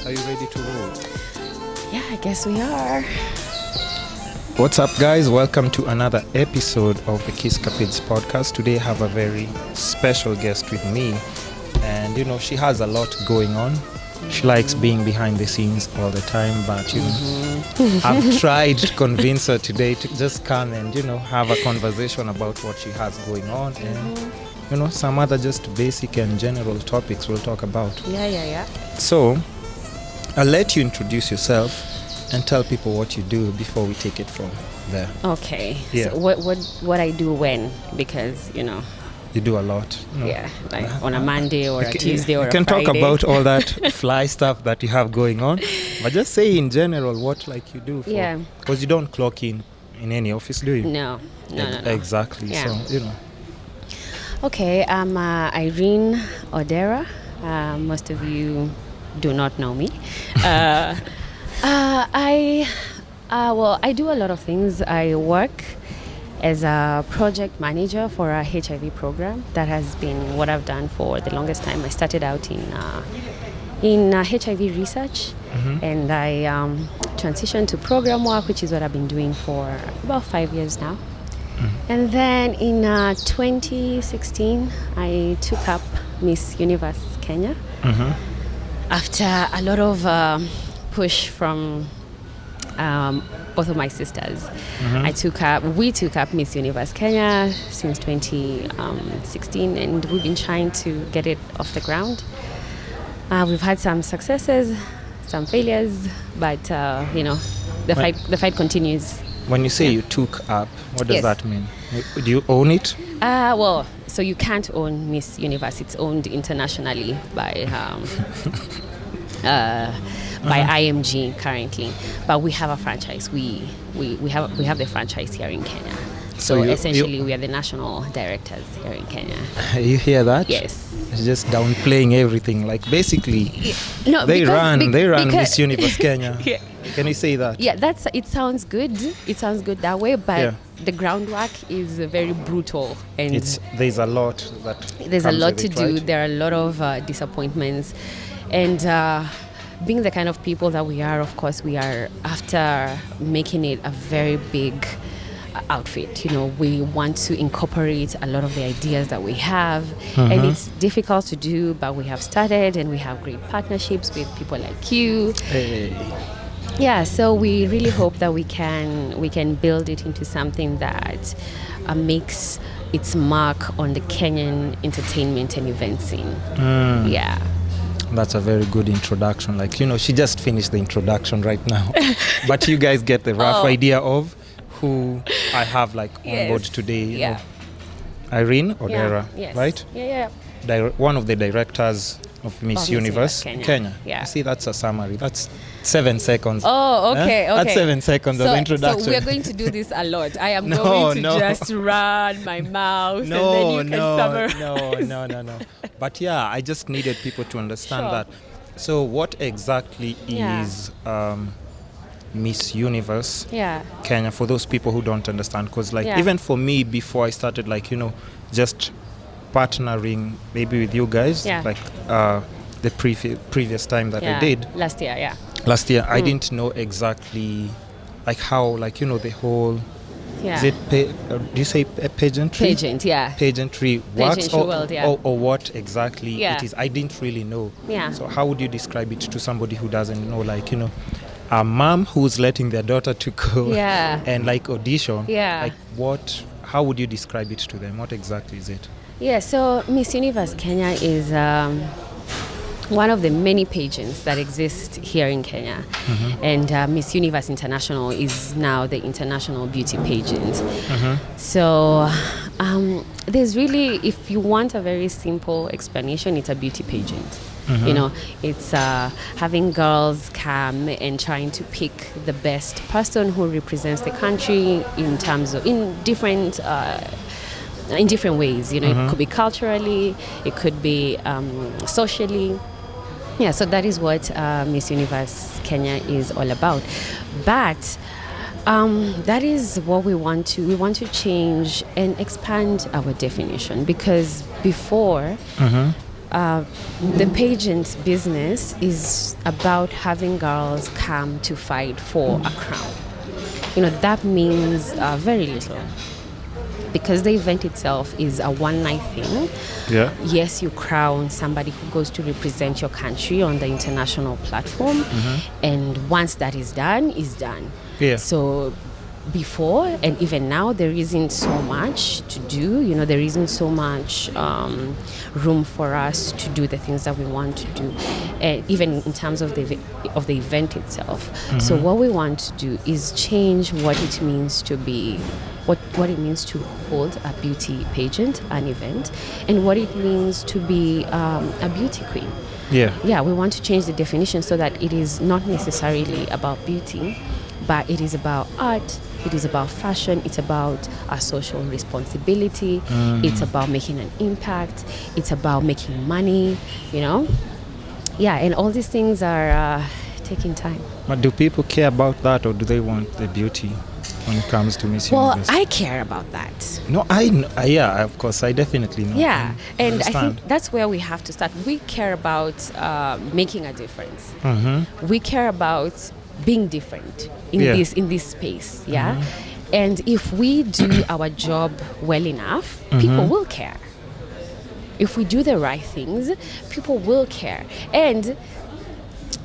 Are you ready to roll? Yeah, I guess we are. What's up, guys? Welcome to another episode of the Kiss Capids podcast. Today I have a very special guest with me. And, you know, she has a lot going on. She likes being behind the scenes all the time. But, you know, I've tried to convince her today to just come and, you know, have a conversation about what she has going on. And, you know, some other just basic and general topics we'll talk about. Yeah. So, I'll let you introduce yourself and tell people what you do before we take it from there. Okay. Yeah. So what I do when? Because, you know. You do a lot. No? Yeah, like on a Monday or a Tuesday or a Friday. You can talk about all that fly stuff that you have going on, but just say in general what like you do. Yeah. Because you don't clock in any office, do you? No. Exactly. Yeah. So, you know. Okay, I'm Irene Odera. Most of you do not know me. I do a lot of things. I work as a project manager for a HIV program. That has been what I've done for the longest time. I started out in HIV research, and I transitioned to program work, which is what I've been doing for about 5 years now. And then in 2016, I took up Miss Universe Kenya. After a lot of push from both of my sisters, we took up Miss Universe Kenya since 2016, and we've been trying to get it off the ground. We've had some successes, some failures, but you know, the fight continues. When you say you took up, what does that mean? Do you own it? So you can't own Miss Universe. It's owned internationally by IMG currently, but we have a franchise. We have the franchise here in Kenya. So essentially, we are the national directors here in Kenya. You hear that? Yes. It's just downplaying everything. Like basically, no, they run Miss Universe Kenya. Yeah. Can you say that? Yeah, it sounds good. It sounds good that way, but the groundwork is very brutal, and there's a lot to do. Right? There are a lot of disappointments, and being the kind of people that we are, of course, we are after making it a very big outfit. You know, we want to incorporate a lot of the ideas that we have, and it's difficult to do, but we have started, and we have great partnerships with people like you. Hey. Yeah, so we really hope that we can build it into something that makes its mark on the Kenyan entertainment and event scene. Yeah. That's a very good introduction. Like, you know, she just finished the introduction right now. But you guys get the rough idea of who I have like on board today. You know, Irene Odera, right? Yeah. One of the directors of Miss Universe Kenya. Yeah. You see, that's a summary. That's 7 seconds. Oh, okay. That's 7 seconds of introduction. So we're going to do this a lot. I am going to just run my mouth and then you can summarize. No. But yeah, I just needed people to understand that. So what exactly is Miss Universe Kenya for those people who don't understand? Because like even for me, before I started like, you know, just partnering maybe with you guys, like the previous time that I did. Last year, I didn't know exactly like how, like, you know, the whole, is it, do you say pageantry? Pageantry works or what exactly it is. I didn't really know. So how would you describe it to somebody who doesn't know, like, you know, a mom who's letting their daughter to go and like audition, like how would you describe it to them? What exactly is it? Yeah, so Miss Universe Kenya is one of the many pageants that exist here in Kenya. And Miss Universe International is now the international beauty pageant. So there's really, if you want a very simple explanation, it's a beauty pageant. You know, it's having girls come and trying to pick the best person who represents the country in terms of, in different ways. You know, it could be culturally, it could be socially. Yeah, so that is what Miss Universe Kenya is all about. But that is what we want to. We want to change and expand our definition, because before the pageant business is about having girls come to fight for a crown. That means very little. Because the event itself is a one-night thing. Yeah. Yes, you crown somebody who goes to represent your country on the international platform. And once that is done, is done. Yeah. So before and even now, there isn't so much to do. There isn't so much room for us to do the things that we want to do, even in terms of the event itself. So what we want to do is change what it means to be, what it means to hold a beauty pageant, an event, and what it means to be a beauty queen. Yeah, we want to change the definition so that it is not necessarily about beauty, but it is about art, it is about fashion, it's about our social responsibility, it's about making an impact, it's about making money, Yeah, and all these things are taking time. But do people care about that, or do they want the beauty when it comes to Miss Universe? Well, I care about that. No, I know. Yeah, of course, I definitely know. Yeah, and I understand. think that's where we have to start. We care about making a difference. We care about being different in this space. Yeah, and if we do our job well enough, people will care. If we do the right things, people will care. And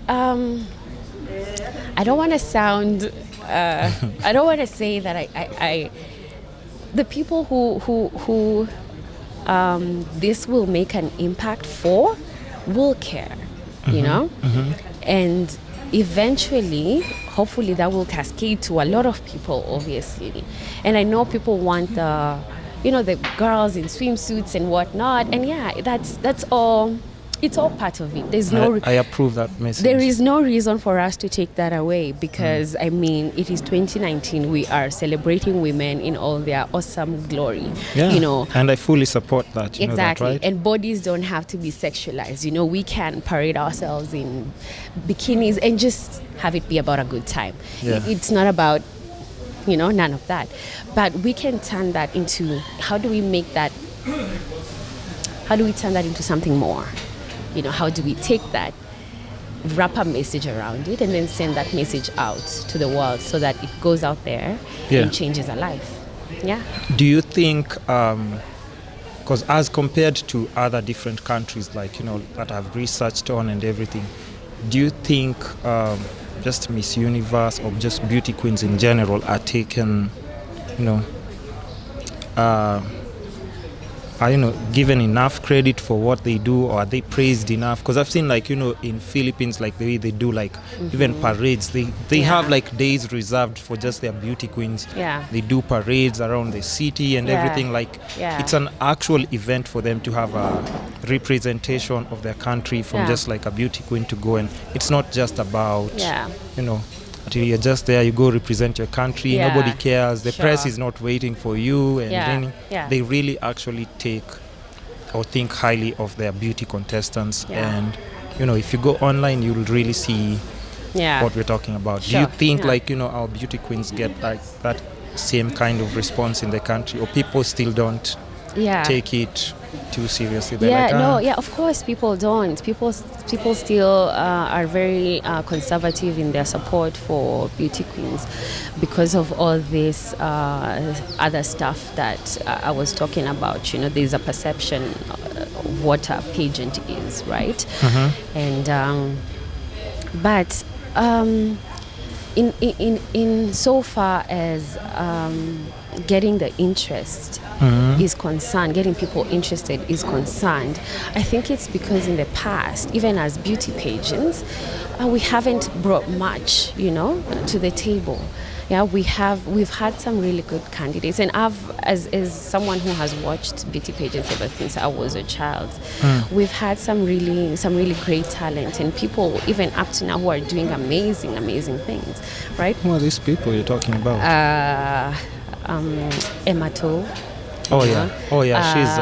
I don't want to sound. I don't want to say that I the people who this will make an impact for will care, and eventually, hopefully, that will cascade to a lot of people, obviously. And I know people want the girls in swimsuits and whatnot, and yeah, that's all. It's all part of it. There's no. I approve that message. There is no reason for us to take that away because I mean, it is 2019. We are celebrating women in all their awesome glory. Yeah. And I fully support that. You exactly. know that, right? And bodies don't have to be sexualized. We can parade ourselves in bikinis and just have it be about a good time. Yeah. It's not about, none of that. But we can turn that into. How do we turn that into something more? How do we take that, wrap a message around it, and then send that message out to the world so that it goes out there and changes a life? Yeah. Do you think, because as compared to other different countries, like, that I've researched on and everything, do you think just Miss Universe or just beauty queens in general are taken, are given enough credit for what they do, or are they praised enough? Because I've seen in Philippines, like the way they do even parades, they have days reserved for just their beauty queens. They do parades around the city and everything. It's an actual event for them to have a representation of their country from just like a beauty queen to go, and it's not just about until you're just there, you go represent your country, nobody cares, the press is not waiting for you, and then they really actually take or think highly of their beauty contestants. And if you go online, you'll really see what we're talking about. Do you think our beauty queens get that same kind of response in the country, or people still don't take it too seriously? Of course people don't. People still are very conservative in their support for beauty queens because of all this other stuff that I was talking about. There's a perception of what a pageant is, right? And but in so far as getting the interest is concerned, getting people interested is concerned, I think it's because in the past, even as beauty pageants, we haven't brought much, to the table. We've had some really good candidates, and I've, as someone who has watched beauty pageants ever since I was a child, we've had some really great talent, and people even up to now who are doing amazing things, right? Who are these people you're talking about? Emma Toe. She's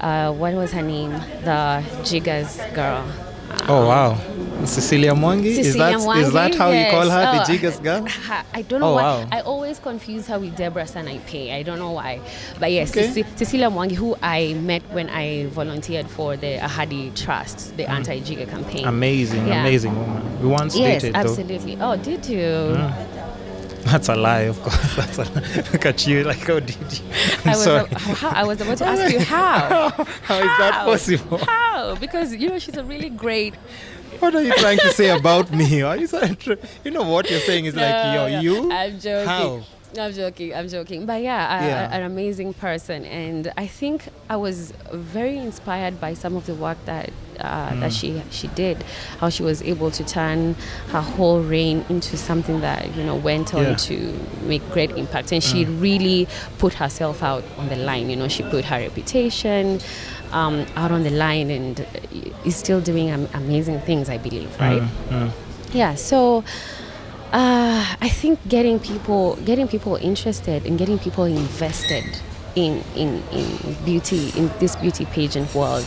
what was her name? The Jiggers girl. Oh wow. Cecilia Mwangi? Cecilia Mwangi, is that how yes. you call her, the Jigas girl? I don't know why. Wow. I always confuse her with Deborah Sanaipe. I don't know why. But yes, Okay. Cecilia Mwangi, who I met when I volunteered for the Ahadi Trust, the anti-Jiga campaign. Amazing woman. We once dated, Yes, absolutely. though. Oh, did you? That's a lie, of course. Look at you, like, how did you? I was about to ask you how. How is that possible? How? Because, she's a really great... What are you trying to say about me? Are you you know what you're saying is you? I'm joking. How? I'm joking. But an amazing person. And I think I was very inspired by some of the work that she did, how she was able to turn her whole reign into something that, went on to make great impact. And she really put herself out on the line. She put her reputation out on the line and is still doing amazing things, I believe, right? Yeah, so... I think getting people interested and getting people invested in beauty, in this beauty pageant world,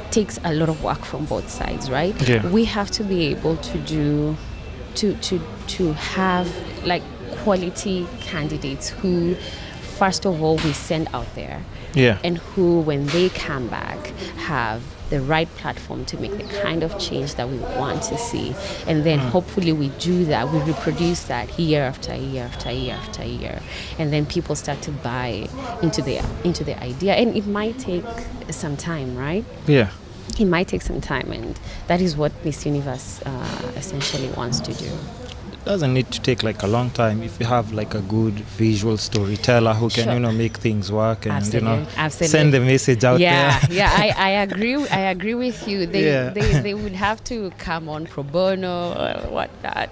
takes a lot of work from both sides, right? Yeah. We have to be able to have like quality candidates who, first of all, we send out there. Yeah. And who, when they come back, have the right platform to make the kind of change that we want to see. And then hopefully we do that, we reproduce that year after year after year after year. And then people start to buy into the idea. And it might take some time, right? Yeah. It might take some time, and that is what Miss Universe essentially wants to do. It doesn't need to take like a long time if you have like a good visual storyteller who can make things work and send the message out there. I agree with you. They would have to come on pro bono or whatnot,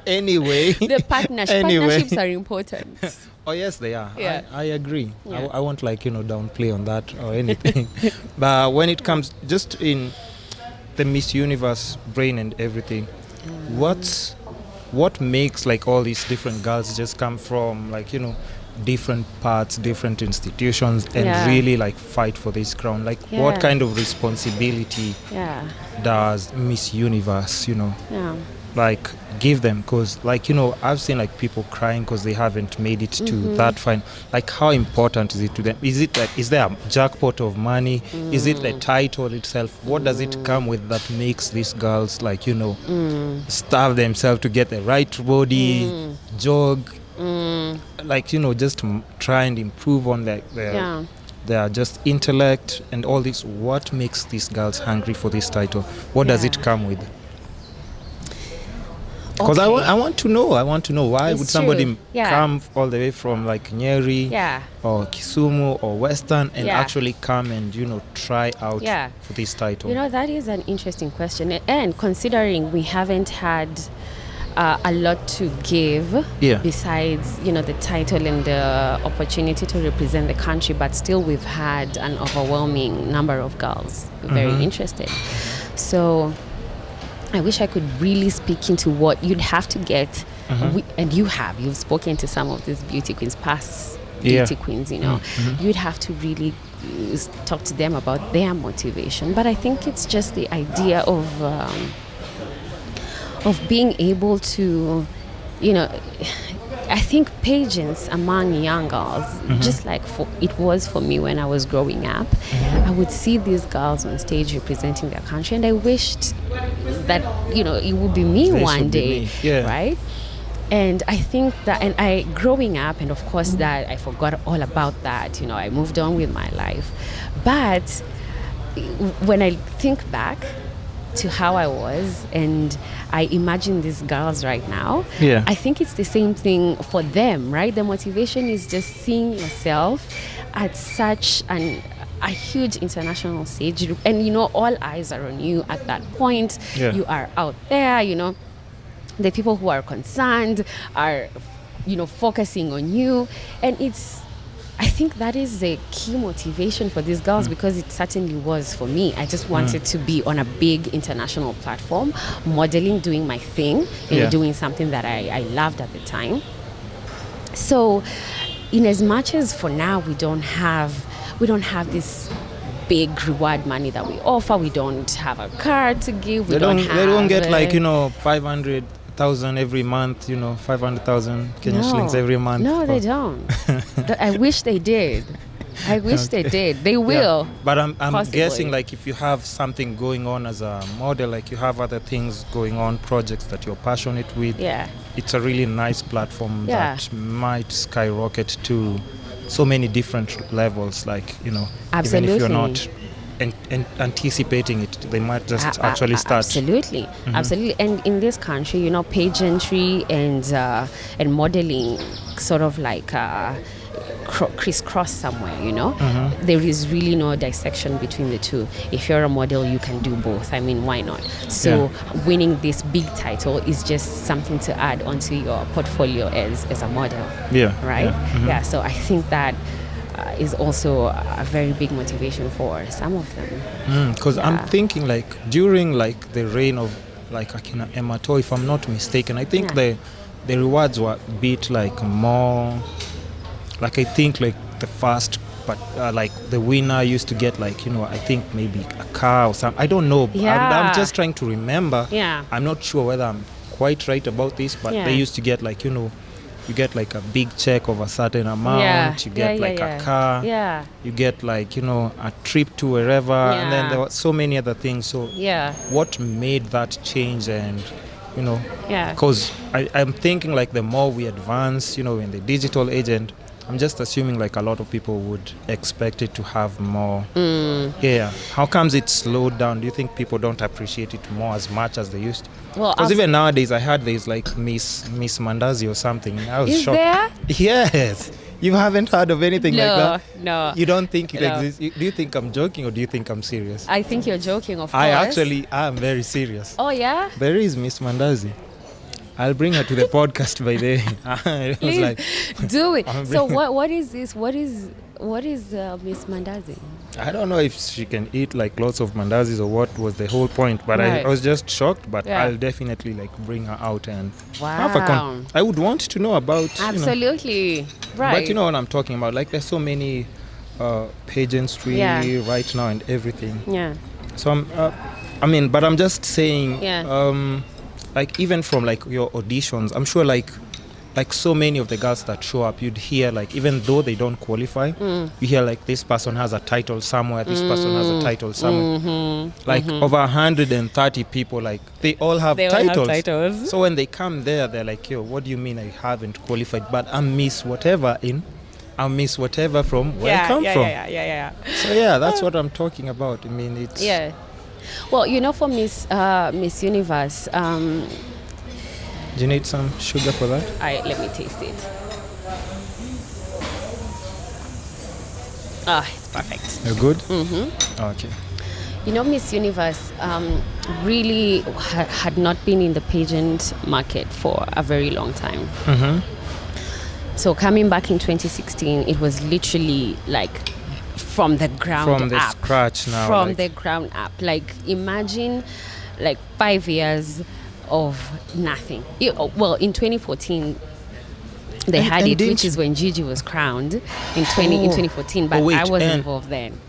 Anyway, the partnerships are important. Oh yes, they are. Yeah. I agree. Yeah. I won't downplay on that or anything. But when it comes just in the Miss Universe brain and everything, what makes like all these different girls just come from different parts, different institutions and really like fight for this crown? Like what kind of responsibility does Miss Universe, like give them? Because I've seen like people crying because they haven't made it to that fine. Like how important is it to them? Is there a jackpot of money? Is it the title itself? What does it come with that makes these girls starve themselves to get the right body, jog, just try and improve on their just intellect and all this? What makes these girls hungry for this title? What does it come with? Because I want to know why would somebody come all the way from like Nyeri or Kisumu or Western and actually come and try out for this title? That is an interesting question, and considering we haven't had a lot to give besides the title and the opportunity to represent the country, but still we've had an overwhelming number of girls very interested. So I wish I could really speak into what you'd have to get, and you've spoken to some of these beauty queens, past beauty queens, you'd have to really talk to them about their motivation. But I think it's just the idea of being able to, I think pageants among young girls, just like it was for me when I was growing up, I would see these girls on stage representing their country, and I wished that, it would be me one day, right? And I think that, and I, growing up, and of course that I forgot all about that, I moved on with my life. But when I think back to how I was and I imagine these girls right now, I think it's the same thing for them, right? The motivation is just seeing yourself at such a huge international stage, and all eyes are on you at that point. You are out there, the people who are concerned are focusing on you, and I think that is a key motivation for these girls, because it certainly was for me. I just wanted to be on a big international platform, modeling, doing my thing, doing something that I loved at the time. So in as much as for now we don't have this big reward money that we offer. We don't have a car to give. They don't get like 500,000 every month. 500,000 Kenyan shillings every month. No, they don't. I wish they did. I wish they did. They will. Yeah. But I'm guessing like if you have something going on as a model, like you have other things going on, projects that you're passionate with. Yeah. It's a really nice platform that might skyrocket to so many different levels. Like Absolutely. even if you're not anticipating it, they might just actually start. Absolutely. Mm-hmm. Absolutely. And in this country, pageantry and modeling sort of like crisscross somewhere, Mm-hmm. There is really no dissection between the two. If you're a model, you can do both. I mean, why not? So winning this big title is just something to add onto your portfolio as a model. Yeah. Right? Yeah. Mm-hmm. Yeah. So I think that is also a very big motivation for some of them. Because I'm thinking like during like the reign of like Akina Emato, if I'm not mistaken, I think the rewards were a bit like more. Like I think like the first, but like the winner used to get like I think maybe a car or something. I don't know. I'm just trying to remember. Yeah. I'm not sure whether I'm quite right about this, but they used to get like you get like a big check of a certain amount. Yeah. You get a car. Yeah. You get like a trip to wherever, and then there were so many other things. So what made that change and because I'm thinking like the more we advance in the digital age, and I'm just assuming like a lot of people would expect it to have more. Yeah. How comes it slowed down? Do you think people don't appreciate it more as much as they used to? Well, because even nowadays I heard there's like Miss Mandazi or something. I was shocked. There? Yes. You haven't heard of anything like that? No. You don't think it exists? Do you think I'm joking or do you think I'm serious? I think you're joking, of course. I am very serious. Oh, yeah? There is Miss Mandazi. I'll bring her to the podcast by the way. Please, like, do it. So what is this? What is Miss Mandazi? I don't know if she can eat like lots of mandazis or what was the whole point, but I was just shocked. But I'll definitely like bring her out and have a I would want to know about. Absolutely, right. But you know what I'm talking about. Like there's so many pageantry right now and everything. Yeah. So but I'm just saying. Like even from like your auditions, I'm sure like so many of the girls that show up, you'd hear like even though they don't qualify, you hear like this person has a title somewhere, this person has a title somewhere. Like over 130 people, like they all have titles. So when they come there, they're like, yo, what do you mean I haven't qualified? But I'm Miss whatever from where I come from. Yeah. So that's what I'm talking about. I mean, it's Well, for Miss Universe, do you need some sugar for that? Let me taste it. It's perfect. You're good? Mm-hmm. Okay. Miss Universe really had not been in the pageant market for a very long time. Mm-hmm. So coming back in 2016, it was literally like from the ground up. From the scratch now. From the ground up. Like imagine like 5 years of nothing. Well, in 2014 they had it, which is when Gigi was crowned in 2014, but I wasn't involved then.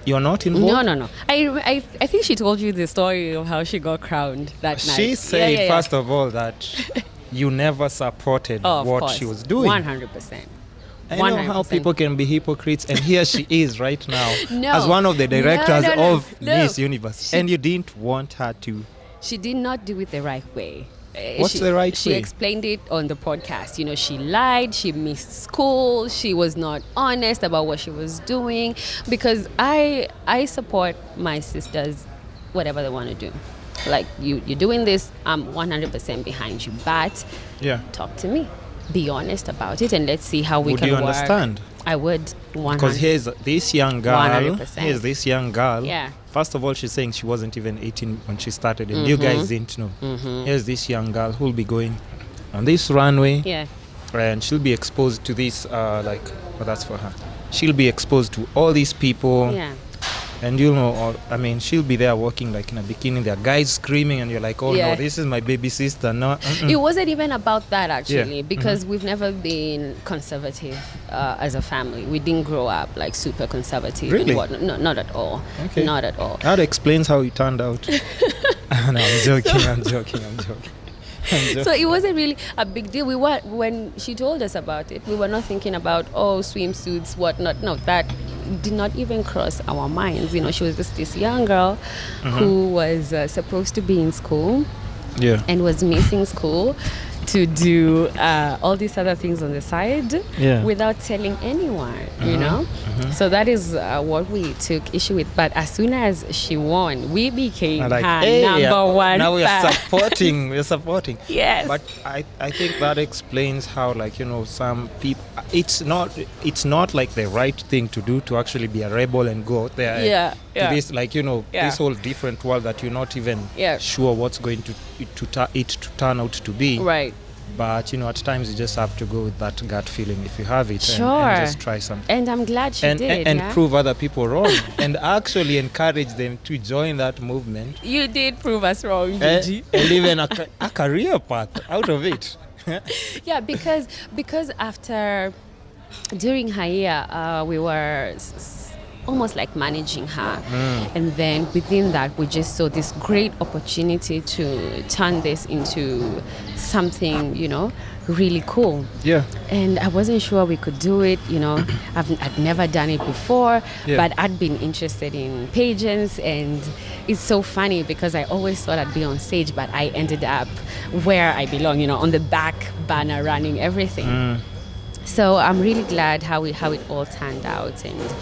You're not involved? No. I think she told you the story of how she got crowned that night. She said first of all that you never supported what she was doing. 100%. I know how people can be hypocrites, and here she is right now as one of the directors of Miss Universe, and you didn't want her to. She did not do it the right way. What's the right way? She explained it on the podcast. She lied, she missed school, she was not honest about what she was doing, because I support my sisters, whatever they want to do. Like, you're doing this, I'm 100% behind you, but talk to me. Be honest about it, and let's see how we can work. Would you understand? I would. 100%. Because here's this young girl. 100%. Yeah. First of all, she's saying she wasn't even 18 when she started, and you guys didn't know. Here's this young girl who'll be going on this runway. Yeah. And she'll be exposed to this, that's for her. She'll be exposed to all these people. Yeah. And I mean, she'll be there walking like in a bikini. There are guys screaming, and you're like, oh no, this is my baby sister. No, it wasn't even about that actually, because we've never been conservative as a family. We didn't grow up like super conservative. Really? And whatnot. No, not at all. Okay. Not at all. That explains how it turned out. No, I'm joking. I'm joking. So it wasn't really a big deal. When she told us about it, we were not thinking about swimsuits, whatnot. No, that did not even cross our minds. She was just this young girl who was supposed to be in school, and was missing school to do all these other things on the side without telling anyone. So that is what we took issue with. But as soon as she won, we became like, her number one. Now we're supporting. We're supporting. Yes. But I think that explains how, some people, it's not like the right thing to do, to actually be a rebel and go out there to this this whole different world that you're not even sure what's going to turn out to be. Right. But at times you just have to go with that gut feeling if you have it, sure. and just try something. And I'm glad she did. And prove other people wrong, and actually encourage them to join that movement. You did prove us wrong, Gigi. And even a career path out of it. Yeah, because during her year, we were almost like managing her, and then within that we just saw this great opportunity to turn this into something really cool. And I wasn't sure we could do it. I'd never done it before, but I'd been interested in pageants, and it's so funny because I always thought I'd be on stage, but I ended up where I belong, on the back banner running everything. So I'm really glad how it all turned out, and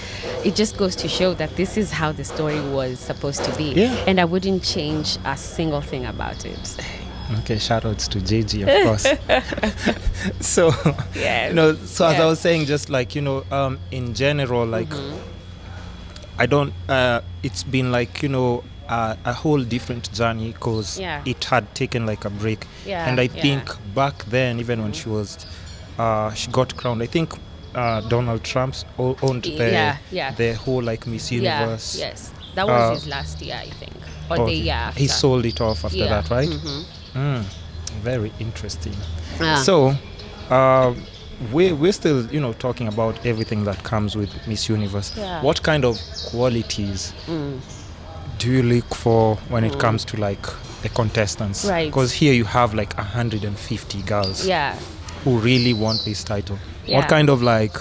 it just goes to show that this is how the story was supposed to be, and I wouldn't change a single thing about it. Okay, shout outs to Gigi, of course. So, as I was saying, just in general, I don't. It's been a whole different journey because it had taken a break, and I think back then, even when she got crowned, I think Donald Trump owned the whole Miss Universe. Yes, that was his last year, I think, or the year after. He sold it off after that, right? Very interesting. So we're still talking about everything that comes with Miss Universe. What kind of qualities do you look for when it comes to the contestants? Right. Because here you have 150 girls who really want this title. What kind of let's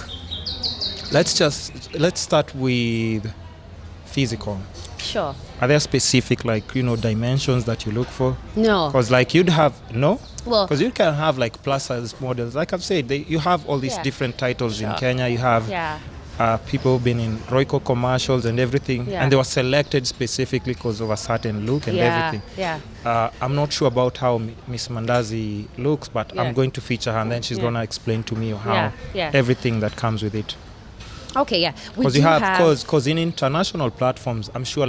start with physical. Sure. Are there specific dimensions that you look for? No. Because you'd have well, because you can have plus size models. Like I've said, you have all these different titles in Kenya. You have people who've been in Royco commercials and everything, and they were selected specifically because of a certain look and everything. I'm not sure about how Miss Mandazi looks, but I'm going to feature her, and then she's gonna explain to me how everything that comes with it. Okay, Because you have, because in international platforms, I'm sure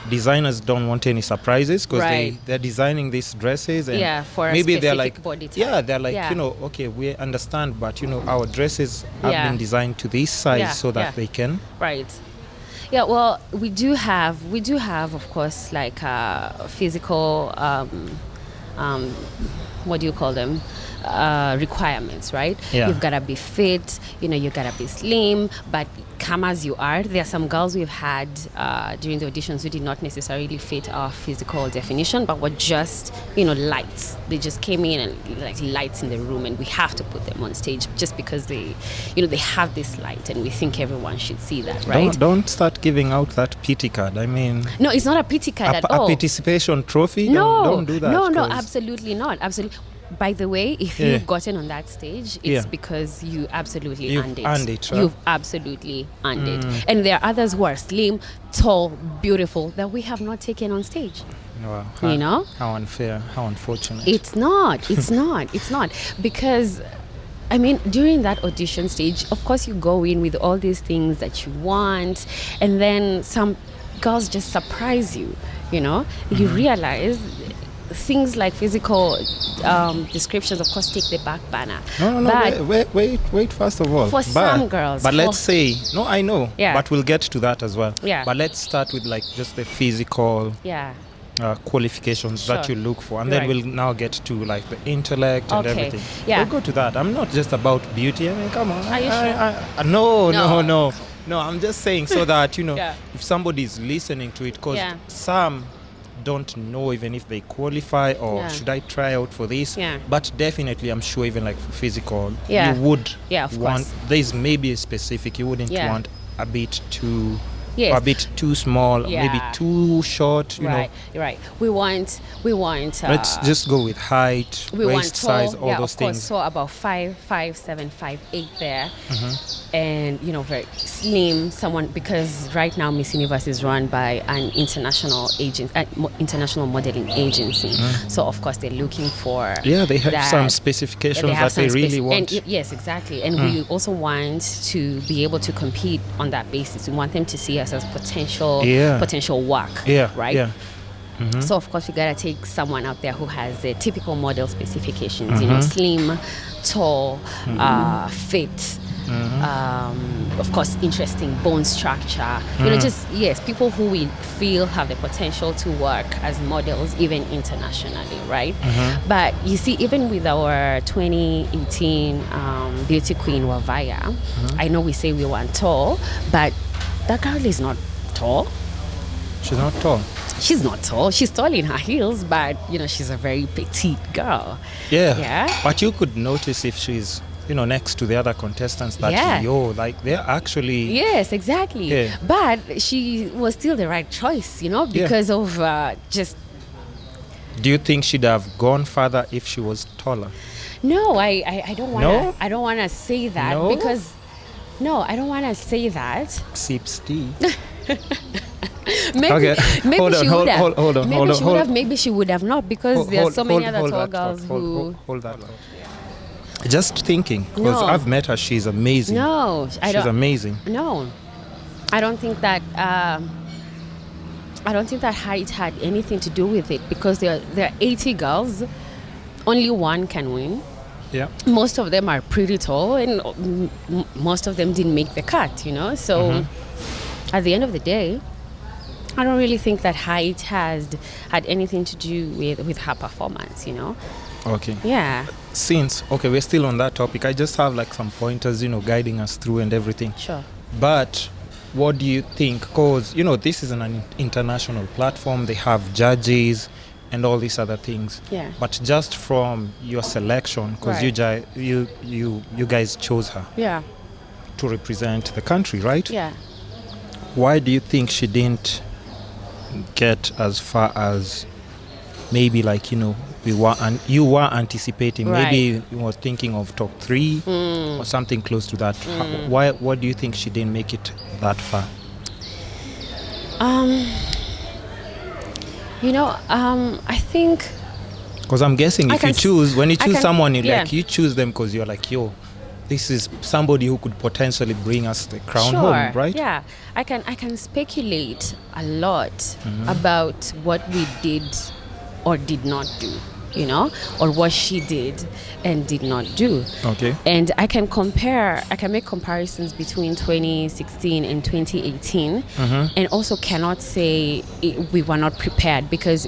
designers don't want any surprises because they're designing these dresses, and for maybe a they're specific body type. they're okay, we understand, but our dresses have been designed to this size so that they can. Right. Yeah, well, we do have of course physical what do you call them? Requirements, right? You've got to be fit, you got to be slim, but come as you are. There are some girls we've had during the auditions who did not necessarily fit our physical definition, but were just, lights. They just came in and lights in the room, and we have to put them on stage just because they have this light, and we think everyone should see that, right? Don't start giving out that pity card. I mean, no, it's not a pity card at all. A participation trophy? No, don't do that. No, absolutely not. Absolutely. By the way, if you've gotten on that stage, it's because you absolutely earned it. Right? You've absolutely earned it. And there are others who are slim, tall, beautiful that we have not taken on stage. Wow. How unfair, how unfortunate. It's not. Because during that audition stage, of course you go in with all these things that you want, and then some girls just surprise you, You realize things like physical descriptions, of course, take the back banner. No, But wait, first of all. for some girls. But let's say, no, I know, Yeah. but we'll get to that as well. Yeah. But let's start with like just the physical Yeah. qualifications that Sure. you look for, and You're then right. we'll now get to like the intellect and Okay. everything. Yeah. We'll go to that. I'm not just about beauty. I mean, come on. Are you sure? No, I'm just saying so that, Yeah. if somebody's listening to it, because Yeah. some don't know even if they qualify or Yeah. should I try out for this. Yeah. But definitely, I'm sure even like for physical, Yeah. you would Yeah, of want, course. there's maybe a specific, you wouldn't Yeah. want a bit too, Yes. or a bit too small, Yeah. maybe too short, Right. Right. We want. Let's just go with height, we waist want tall, size, all yeah, those of course, things. so about 5'7", 5'8" there, and very slim. Someone, because right now Miss Universe is run by an international international modeling agency. So of course they're looking for Yeah, they have that- some specifications they have that they some really want. yes, exactly. And we also want to be able to compete on that basis. We want them to see us as potential work. Yeah, Right. yeah. So of course we gotta take someone out there who has the typical model specifications, slim, tall, fit, of course interesting bone structure. People who we feel have the potential to work as models even internationally, right? But you see, even with our 2018 beauty queen Wavaya, I know we say we want tall, but that girl is not tall. She's not tall. She's not tall. She's tall in her heels, but she's a very petite girl. Yeah. Yeah. But you could notice if she's, next to the other contestants that they're actually. Yes, exactly. Yeah. But she was still the right choice, because of just. Do you think she'd have gone further if she was taller? No, I don't want to. No? I don't want to say that No? because. No, I don't want to say that. Sips tea. Maybe, Okay. maybe Hold on, she hold- would have. hold- hold on, maybe hold on, she hold- would have. Maybe she would have not, because there are so many other tall girls who. Hold that. Just thinking, because No. I've met her. She's amazing. No, I don't. She's amazing. No, I don't think that. I don't think that height had anything to do with it, because there are 80 girls, only one can win. Yeah. Most of them are pretty tall, and most of them didn't make the cut. So at the end of the day, I don't really think that height had anything to do with her performance. Okay. Yeah. Since we're still on that topic, I just have like some pointers, guiding us through and everything. Sure. But what do you think? Because this is an international platform. They have judges and all these other things. Yeah. But just from your selection, because Right. you guys chose her Yeah. to represent the country, right? Yeah. Why do you think she didn't get as far as maybe you were anticipating? Right. Maybe you were thinking of top 3 or something close to that. Why do you think she didn't make it that far? I think. Because I'm guessing when you choose someone, you choose them because you're like, yo, this is somebody who could potentially bring us the crown home, right? Yeah, I can speculate a lot about what we did or did not do, or what she did and did not do. Okay. And I can make comparisons between 2016 and 2018, and also cannot say we were not prepared, because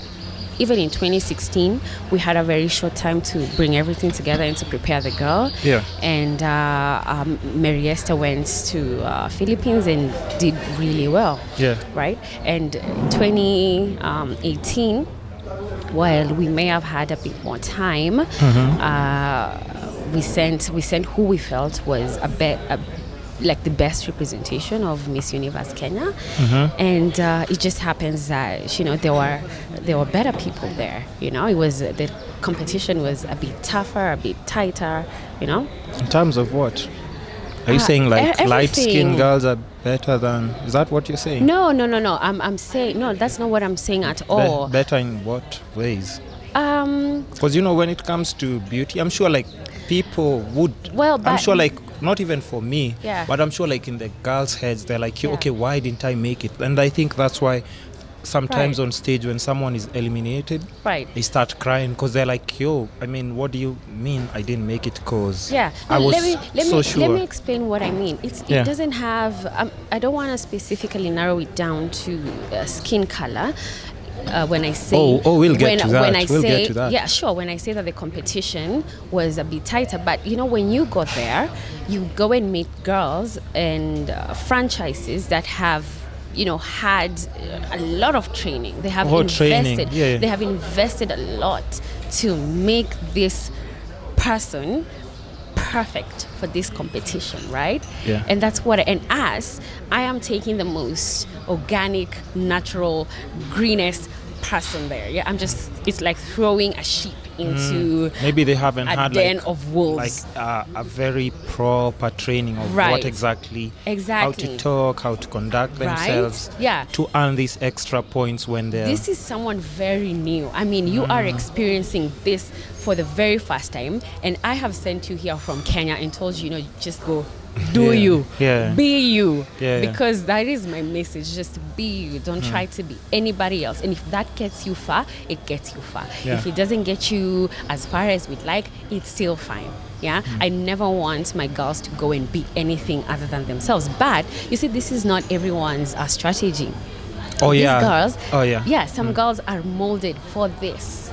even in 2016, we had a very short time to bring everything together and to prepare the girl. Yeah. And Mary Esther went to Philippines and did really well. Yeah. Right? And 2018, while we may have had a bit more time, we sent who we felt was like the best representation of Miss Universe Kenya, and it just happens that there were better people there. It was the competition was a bit tougher, a bit tighter. In terms of what? Are you saying like light-skinned girls are better than? Is that what you're saying? No. I'm saying no. That's not what I'm saying at all. Better in what ways? Because when it comes to beauty, I'm sure like people would. Well, but I'm sure like not even for me, Yeah. but I'm sure like in the girls' heads, they're like, Yeah. okay, why didn't I make it? And I think that's why sometimes on stage when someone is eliminated, they start crying because they're like, yo, I mean, what do you mean I didn't make it? Because I was sure. Let me explain what I mean. It doesn't have, I don't want to specifically narrow it down to skin color. When I say we'll get to that. When I say yeah, sure. When I say that the competition was a bit tighter, but you know, when you got there, you go and meet girls and franchises that have, you know, had a lot of training. They have invested. They have invested a lot to make this person perfect for this competition, right? Yeah. And that's what. And as I am taking the most organic, natural, greenest person there. Yeah, I'm just. It's like throwing a sheep into maybe they haven't had den of wolves, like a very proper training of what exactly how to talk, how to conduct themselves, to earn these extra points when they're. This is someone very new. I mean, you are experiencing this for the very first time, and I have sent you here from Kenya and told you, you know, just go. You be you, because that is my message. Just be you. Don't try to be anybody else. And if that gets you far, it gets you far. If it doesn't get you as far as we'd like, it's still fine. I never want my girls to go and be anything other than themselves. But you see, this is not everyone's strategy. These girls, some girls are molded for this.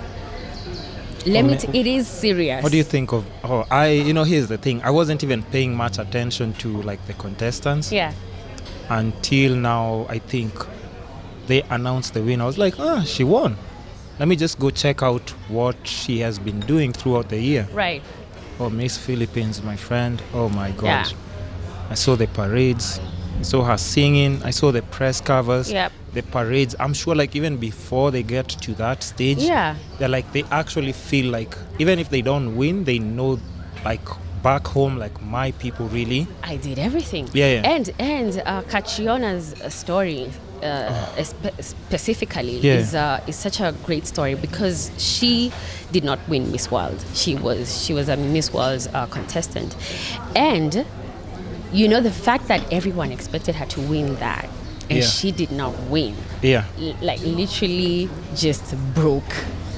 It is serious. What do you think of? Here's the thing. I wasn't even paying much attention to like the contestants. Until now, I think they announced the winner. I was like, she won. Let me just go check out what she has been doing throughout the year. Right. Oh, Miss Philippines, my friend. Oh my God. I saw the parades. I saw her singing. I saw the press covers. The parades. I'm sure like even before they get to that stage, they're like, they actually feel like even if they don't win, they know like back home, like my people really. I did everything. And Catriona's story specifically is such a great story because she did not win Miss World. She was a Miss World's contestant, and you know the fact that everyone expected her to win that. And she did not win. Like literally just broke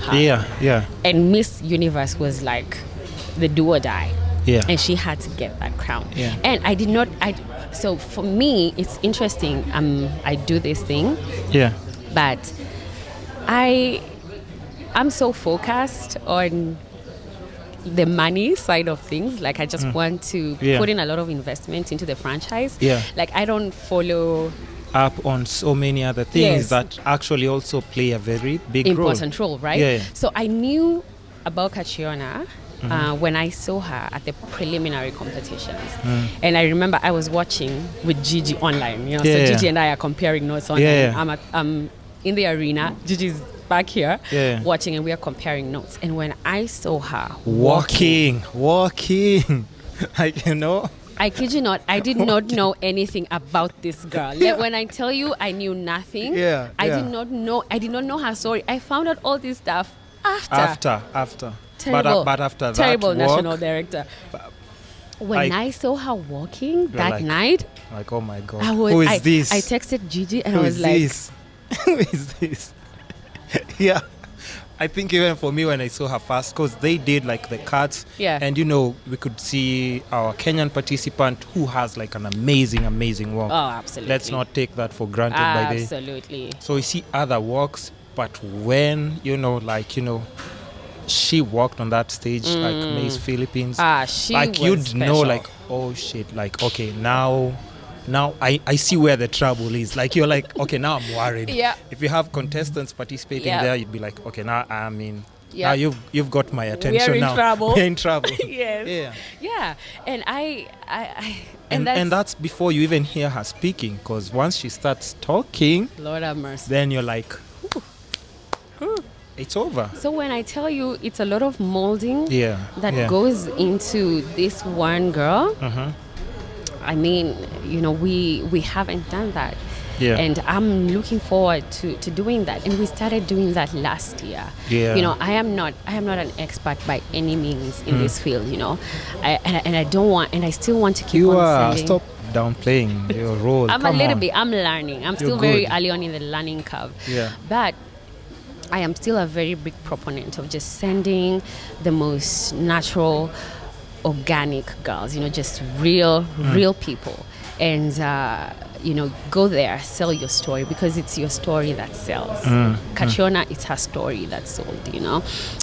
her. And Miss Universe was like the do or die. And she had to get that crown. And I did not. So for me, it's interesting. I do this thing. But I'm so focused on the money side of things. Like I just want to put in a lot of investment into the franchise. Like I don't follow up on so many other things that actually also play a very big important role, right? So I knew about Catriona when I saw her at the preliminary competitions. And I remember I was watching with Gigi online, you know, so Gigi and I are comparing notes online. I'm in the arena, Gigi's back here watching, and we are comparing notes. And when I saw her walking like, you know, I kid you not, I did not know anything about this girl. When I tell you I knew nothing, I did not know her story. I found out all this stuff after. Terrible. But after that terrible national director. When I saw her walking that night, like, oh my God, who is this? I texted Gigi and I was like, who is this? I think even for me when I saw her first, because they did like the cuts, and you know, we could see our Kenyan participant who has like an amazing walk. Oh, absolutely. Let's not take that for granted. Absolutely. So we see other walks, but when, you know, like, you know, she walked on that stage like Miss Philippines, she like you'd special. Know like, oh shit, like, okay, now I see where the trouble is. Like you're like, okay, now I'm worried. If you have contestants participating there, you'd be like, okay, now I mean, now you've got my attention. We're in trouble. Yes. And and that's before you even hear her speaking, because once she starts talking, Lord have mercy, then you're like, it's over. So when I tell you it's a lot of molding that goes into this one girl, I mean, you know, we haven't done that. And I'm looking forward to doing that. And we started doing that last year. You know, I am not an expert by any means in this field, you know. I still want to keep on sending. Stop downplaying your role. I'm Come a little on. bit. I'm learning. I'm You're still very good. early on in the learning curve. Yeah. But I am still a very big proponent of just sending the most natural, organic girls, just real people. And, go there, sell your story, because it's your story that sells. Katriona, it's her story that sold,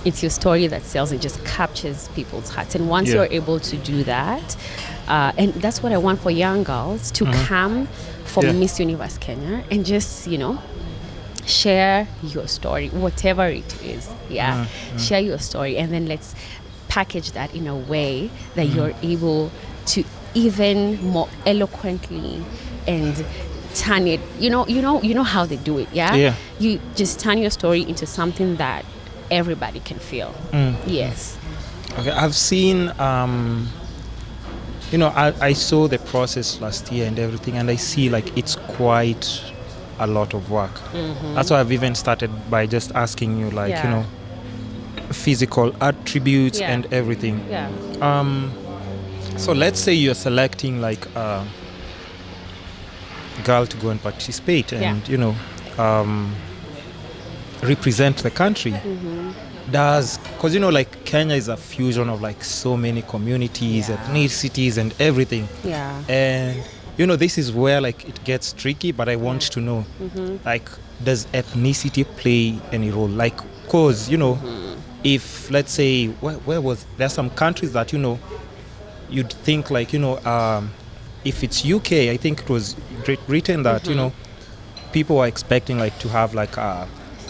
It's your story that sells. It just captures people's hearts. And once you're able to do that, and that's what I want for young girls to come for Miss Universe Kenya and just, share your story, whatever it is. Share your story, and then let's package that in a way that you're able to even more eloquently and turn it. You know how they do it. You just turn your story into something that everybody can feel. Yes. Okay, I've seen. I saw the process last year and everything, and I see like it's quite a lot of work. That's why I've even started by just asking you, like, physical attributes and everything. So let's say you're selecting like a girl to go and participate and represent the country. Because like Kenya is a fusion of like so many communities, ethnicities and everything. And this is where like it gets tricky, but I want to know, like, does ethnicity play any role? Like, cause if let's say where was there's some countries that you'd think like if it's UK, I think it was Great Britain that people are expecting like to have like a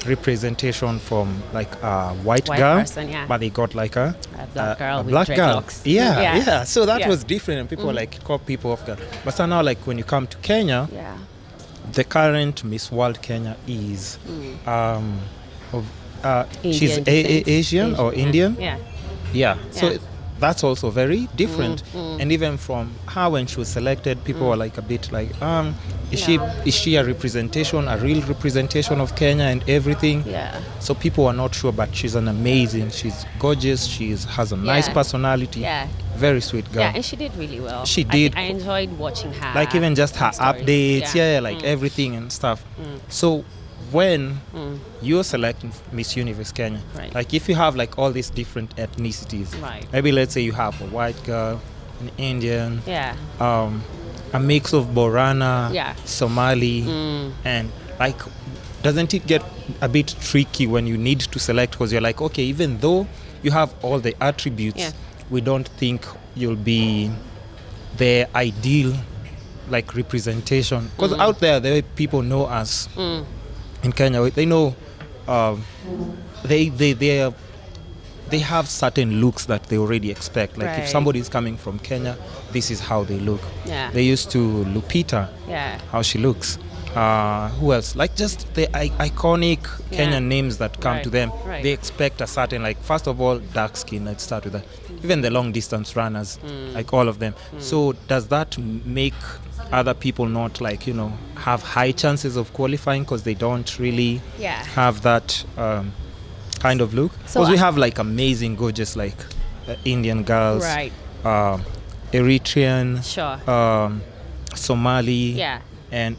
representation from like a white girl person, but they got like a black girl with black girl. dreadlocks. So that was different, and people were like caught people off guard. But so now, like, when you come to Kenya, the current Miss World Kenya is she's Asian or Indian. So that's also very different. And even from her, when she was selected, people were like a bit like, is she a representation, a real representation of Kenya and everything? So people were not sure, but she's she's gorgeous, has a nice personality, very sweet girl. And she did really well. She did. I enjoyed watching her. Like even just her stories. updates, like everything and stuff. So when you're selecting Miss Universe Kenya, like if you have like all these different ethnicities, maybe let's say you have a white girl, an Indian, a mix of Borana, Somali, and like, doesn't it get a bit tricky when you need to select, because you're like, okay, even though you have all the attributes, we don't think you'll be the ideal like representation, because out there the way people know us in Kenya, they know they have certain looks that they already expect. Like if somebody is coming from Kenya, this is how they look. They used to Lupita, how she looks. Who else? Like just the iconic Kenyan names that come to them. They expect a certain, like, first of all, dark skin. Let's start with that. Even the long distance runners, like all of them. So does that make other people not like, have high chances of qualifying because they don't really have that kind of look? Because we have like amazing, gorgeous, like Indian girls, Eritrean, Somali,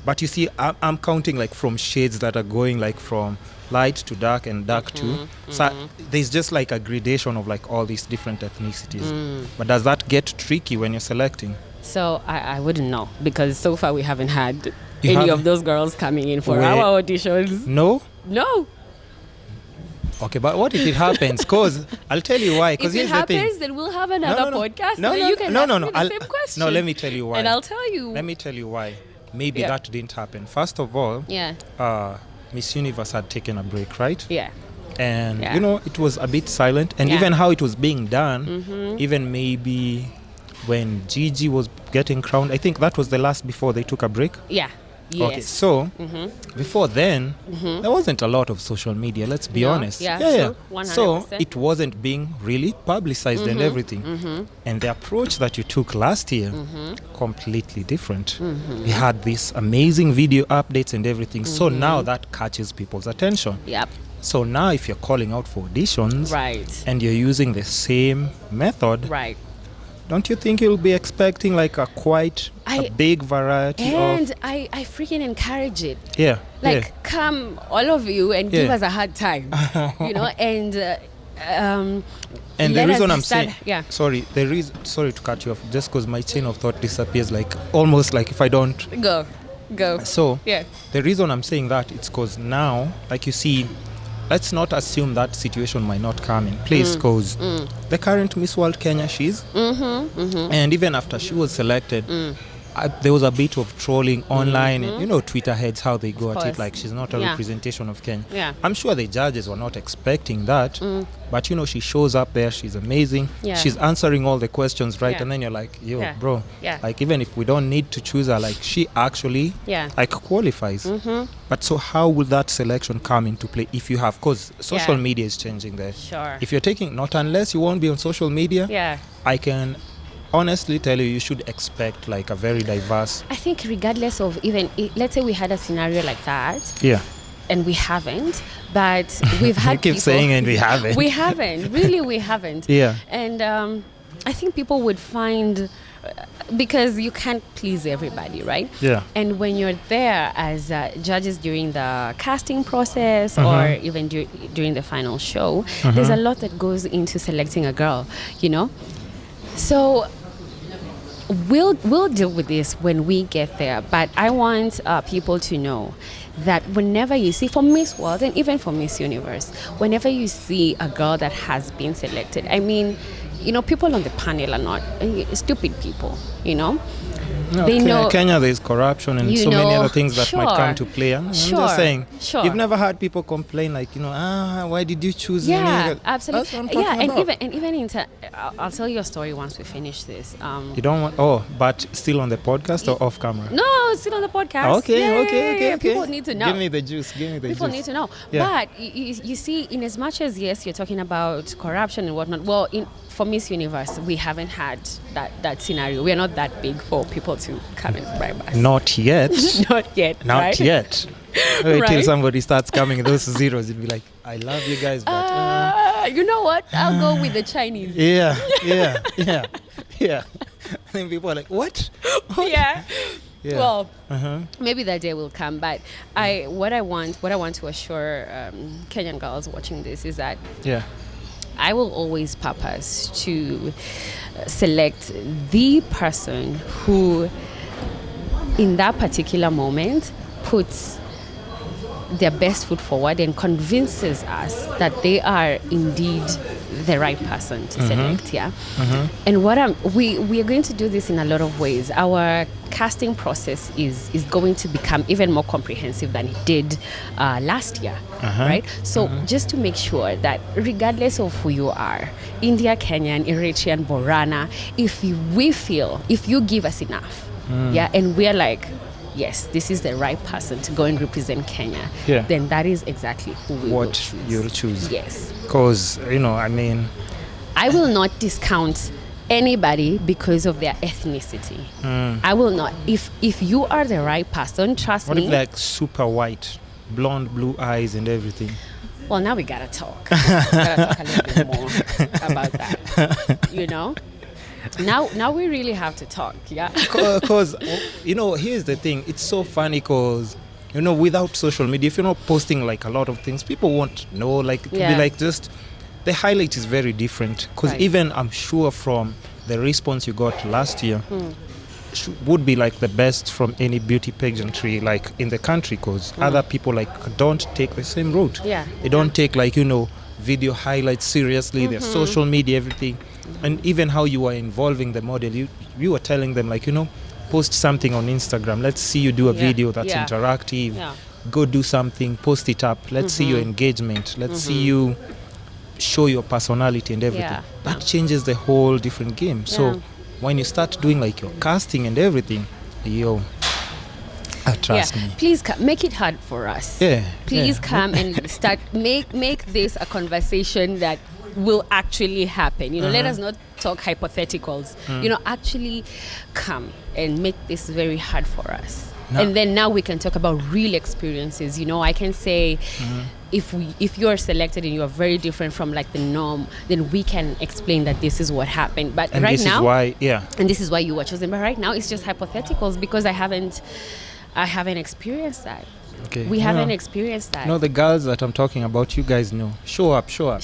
but you see, I'm counting like from shades that are going like from light to dark and dark to. So there's just like a gradation of like all these different ethnicities. But does that get tricky when you're selecting? So I wouldn't know, because so far we haven't had any of those girls coming in for our auditions. No? Okay, but what if it happens? Because I'll tell you why. If it happens, then we'll have another podcast. You can ask me the same question. No, let me tell you why. And I'll tell you. Let me tell you why. Maybe that didn't happen. First of all, Miss Universe had taken a break, right? And, it was a bit silent. And even how it was being done, even maybe when Gigi was getting crowned, I think that was the last before they took a break. Okay, so before then, there wasn't a lot of social media, let's be honest. True, 100%. So it wasn't being really publicized and everything. And the approach that you took last year, completely different. We had these amazing video updates and everything. So now that catches people's attention. So now if you're calling out for auditions and you're using the same method, don't you think you'll be expecting like a big variety and I freaking encourage it. Yeah. Come, all of you, and give us a hard time. And the reason I'm saying, sorry to cut you off, just because my chain of thought disappears, like almost like if I don't go. So the reason I'm saying that, it's because now, like you see, let's not assume that situation might not come in place, because the current Miss World Kenya, she's and even after she was selected, there was a bit of trolling online, and Twitter heads, how they go at it, like she's not a representation of Kenya. I'm sure the judges were not expecting that, but she shows up there, she's amazing, she's answering all the questions right, and then you're like, bro, like even if we don't need to choose her, like she actually like qualifies. But so how will that selection come into play if you have, because social media is changing there. If you're taking, not unless you won't be on social media, I can honestly tell you should expect like a very diverse. I think regardless of even, let's say we had a scenario like that. And we haven't, but we've had you keep people saying, and we haven't. We haven't. Really, we haven't. And I think people would find, because you can't please everybody, right? And when you're there as judges during the casting process or even during the final show, there's a lot that goes into selecting a girl, So we'll deal with this when we get there, but I want people to know that whenever you see, for Miss World and even for Miss Universe, whenever you see a girl that has been selected, I mean, people on the panel are not stupid people, They know Kenya, there's corruption and so many other things that might come to play. I'm just saying, you've never had people complain like, why did you choose me? Absolutely. That's what I'm talking about. and even I'll tell you a story once we finish this. You don't want, but still on the podcast or off camera? No, still on the podcast. Okay. People need to know. Give me the juice. People need to know. But you see, in as much as yes, you're talking about corruption and whatnot. Well, for Miss Universe, we haven't had that scenario. We are not that big for people to come and bribe us. Not yet. Not yet. Not yet. Wait till somebody starts coming, those zeros, you'll be like, I love you guys, but... you know what? I'll go with the Chinese. Yeah. I think people are like, what? Yeah. Well, maybe that day will come. But what I want to assure Kenyan girls watching this is that I will always purpose to select the person who, in that particular moment, puts their best foot forward and convinces us that they are indeed the right person to select. And we are going to do this in a lot of ways. Our casting process is going to become even more comprehensive than it did last year, right? So just to make sure that regardless of who you are, India, Kenyan, Eritrean, Borana, if you give us enough, and we're like, yes, this is the right person to go and represent Kenya, then that is exactly who we will choose. You'll choose. Yes. Because, I mean... I will not discount anybody because of their ethnicity. I will not. If you are the right person, trust me. What if like super white, blonde, blue eyes and everything? Well, now we gotta talk. A little bit more about that, Now we really have to talk, Because, here's the thing. It's so funny because, without social media, if you're not posting like a lot of things, people won't know. Like, it will be like just, the highlight is very different. Because even I'm sure from the response you got last year, would be like the best from any beauty pageantry like in the country. Because other people like don't take the same route. They don't take like, video highlights seriously, their social media, everything. And even how you are involving the model, you were telling them like, post something on Instagram. Let's see you do a video that's interactive. Go do something, post it up. Let's see your engagement. Let's see you show your personality and everything. That changes the whole different game. So when you start doing like your casting and everything, trust me. Please make it hard for us. Please come and start make this a conversation that will actually happen. Let us not talk hypotheticals. Actually come and make this very hard for us. And then now we can talk about real experiences. You know, I can say, if you're selected and you're very different from like the norm, then we can explain that this is what happened. But and right this now, is why, and this is why you were chosen. But right now, it's just hypotheticals because I haven't experienced that. Okay. We haven't experienced that. No, the girls that I'm talking about, you guys know. Show up. Don't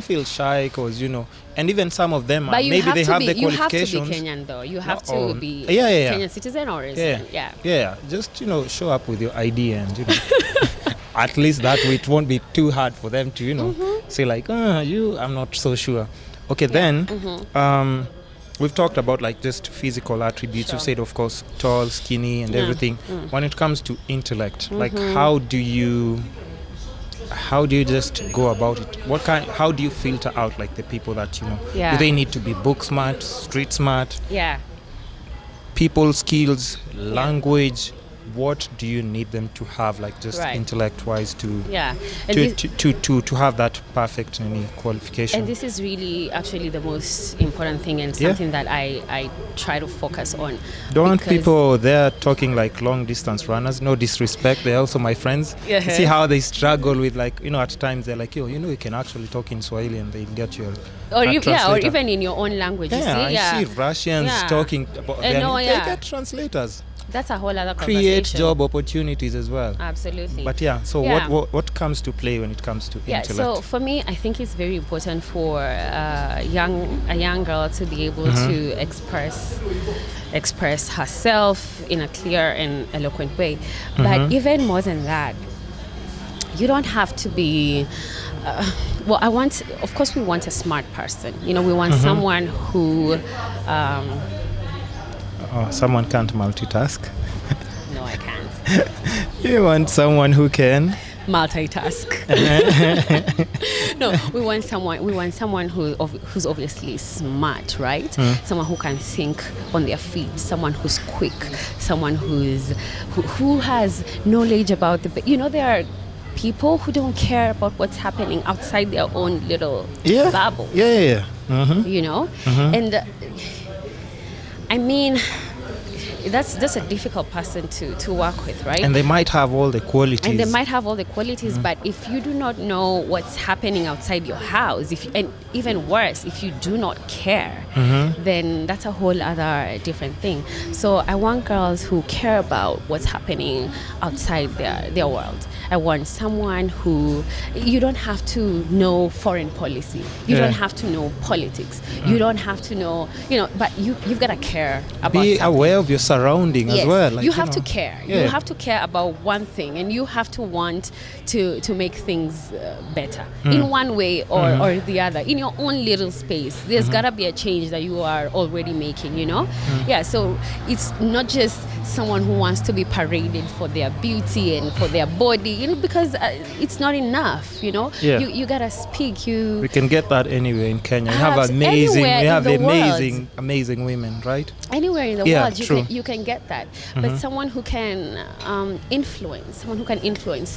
feel shy, because and even some of them, maybe they have the qualifications. You have to be Kenyan, though. You have to be Kenyan citizen or resident. Yeah. Just show up with your ID, and at least that way it won't be too hard for them to say like, I'm not so sure. Okay, then. We've talked about like just physical attributes. You've said, of course, tall, skinny, and everything. When it comes to intellect, like how do you just go about it? How do you filter out like the people that do they need to be book smart, street smart? Yeah. People skills, language. What do you need them to have, like just intellect-wise, to have that perfect qualification? And this is really actually the most important thing, and something that I try to focus on. Don't people there talking like long-distance runners? No disrespect, they're also my friends. You see how they struggle with like at times they're like, you can actually talk in Swahili and they get your or even in your own language. I see Russians talking about they get translators. That's a whole other conversation. Create job opportunities as well. Absolutely. But what comes to play when it comes to intellect? So for me, I think it's very important for a young girl to be able to express herself in a clear and eloquent way. But even more than that, you don't have to be. Of course, we want a smart person. We want someone who. Someone can't multitask. No, I can't. You want someone who can multitask. No, we want someone who's obviously smart, right? Someone who can think on their feet, someone who's quick, someone who has knowledge about there are people who don't care about what's happening outside their own little bubble. And I mean, that's a difficult person to work with, right? And they might have all the qualities. But if you do not know what's happening outside your house, and even worse, if you do not care, then that's a whole other different thing. So I want girls who care about what's happening outside their world. I want someone who, you don't have to know foreign policy. You don't have to know politics. You don't have to know, but you've got to care about Be something. aware of your surrounding as well. Like, you have to care. Yeah. You have to care about one thing, and you have to want to make things better in one way or the other. In your own little space, there's got to be a change that you are already making, Yeah, so it's not just someone who wants to be paraded for their beauty and for their body, because it's not enough, Yeah. You gotta speak. We can get that anywhere in Kenya. We have amazing women, right? Anywhere in the world, you can get that. But someone who can influence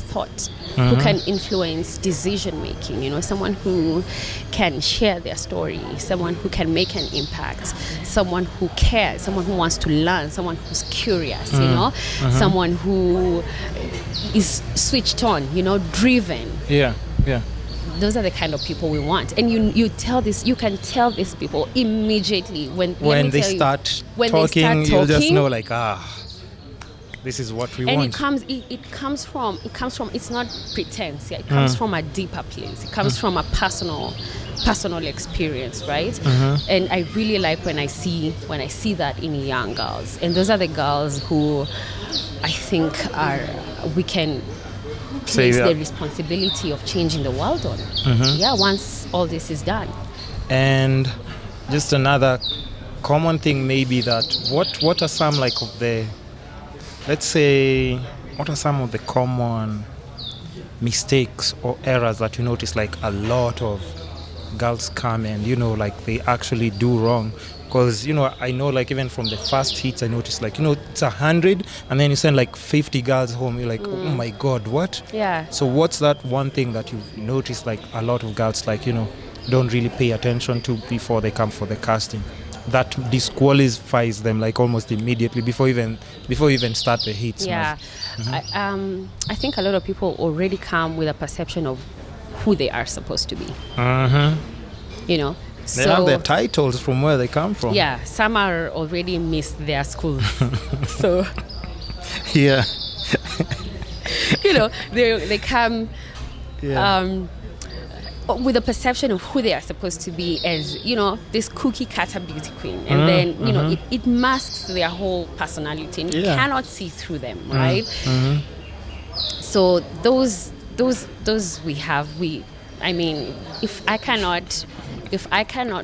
thought, who can influence decision making, someone who can share their story, someone who can make an impact, someone who cares, someone who wants to learn, someone who's curious, someone who is switched on, driven. Yeah. Those are the kind of people we want, and you can tell these people immediately when they start talking. You'll just know, like, this is what we want. And it comes from it's not pretense. It comes from a deeper place. It comes from a personal experience, right? And I really like when I see that in young girls, and those are the girls who I think we can place the responsibility of changing the world on. Once all this is done. And just another common thing maybe that what are some like of the, let's say, what are some of the common mistakes or errors that you notice like a lot of girls come and like they actually do wrong? Because I know, like, even from the first hits I noticed, like, it's 100 and then you send like 50 girls home. You're like, oh my god, what? So what's that one thing that you've noticed like a lot of girls, like, don't really pay attention to before they come for the casting? that disqualifies them like almost immediately before you even start the hits. Yeah. I think a lot of people already come with a perception of who they are supposed to be. You know, they have their titles from where they come from. Yeah, some are already missed their schools. So yeah. You know, they come with a perception of who they are supposed to be as, you know, this cookie cutter beauty queen. And then, you know, it masks their whole personality and you cannot see through them, right? So those I mean, if I cannot,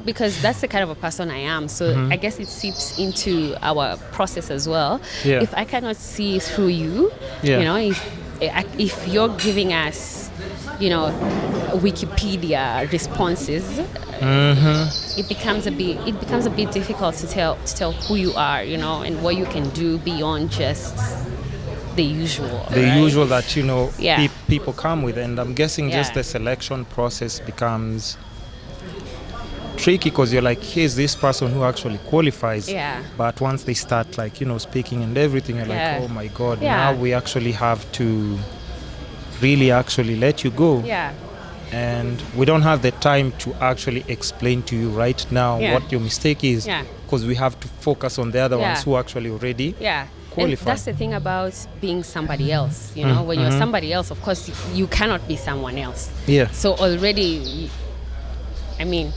because that's the kind of a person I am, so I guess it seeps into our process as well. Yeah. If I cannot see through you, you know, if you're giving us, you know, Wikipedia responses, it becomes a bit difficult to tell who you are, you know, and what you can do beyond just the usual. Usual that, you know, people come with. And I'm guessing just the selection process becomes tricky because you're like, here's this person who actually qualifies. Yeah. But once they start, like, you know, speaking and everything, you're like, oh my God, now we actually have to really actually let you go. Yeah. And we don't have the time to actually explain to you right now what your mistake is. Yeah. Because we have to focus on the other ones who actually already qualify. And that's the thing about being somebody else. You know, when you're somebody else, of course, you cannot be someone else. Yeah. So already, I mean,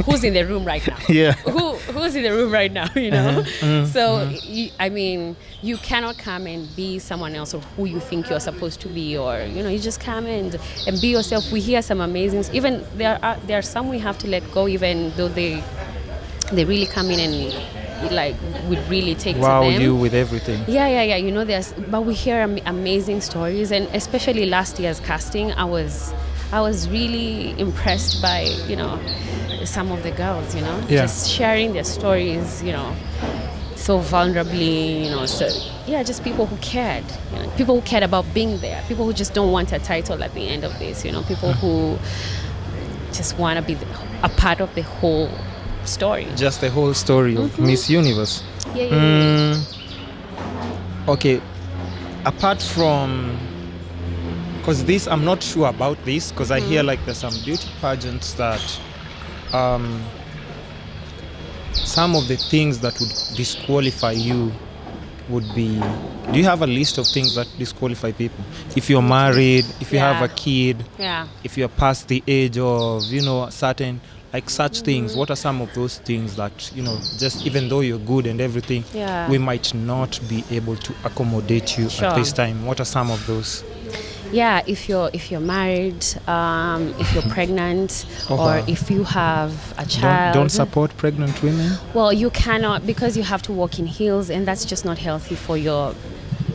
who's in the room right now? Yeah. Who's in the room right now, you know? I mean, you cannot come and be someone else or who you think you're supposed to be, or, you know, you just come and be yourself. We hear some amazing, even there are some we have to let go, even though they really come in and like would really take to them. Wow, you with everything. Yeah. You know, but we hear amazing stories, and especially last year's casting, I was really impressed by, you know, some of the girls, you know, just sharing their stories, you know, so vulnerably, you know, so just people who cared, you know, people who cared about being there, people who just don't want a title at the end of this, you know, people who just want to be a part of the whole story. Just the whole story of Miss Universe. Yeah. Okay, apart from, because this, I'm not sure about this, because I hear like there's some beauty pageants that some of the things that would disqualify you would be, do you have a list of things that disqualify people? If you're married, if you have a kid, if you're past the age of, you know, certain, like such things, what are some of those things that, you know, just even though you're good and everything, we might not be able to accommodate you at this time? What are some of those? Yeah, if you're married, if you're pregnant, or if you have a child. Don't support pregnant women? Well, you cannot, because you have to walk in heels, and that's just not healthy for your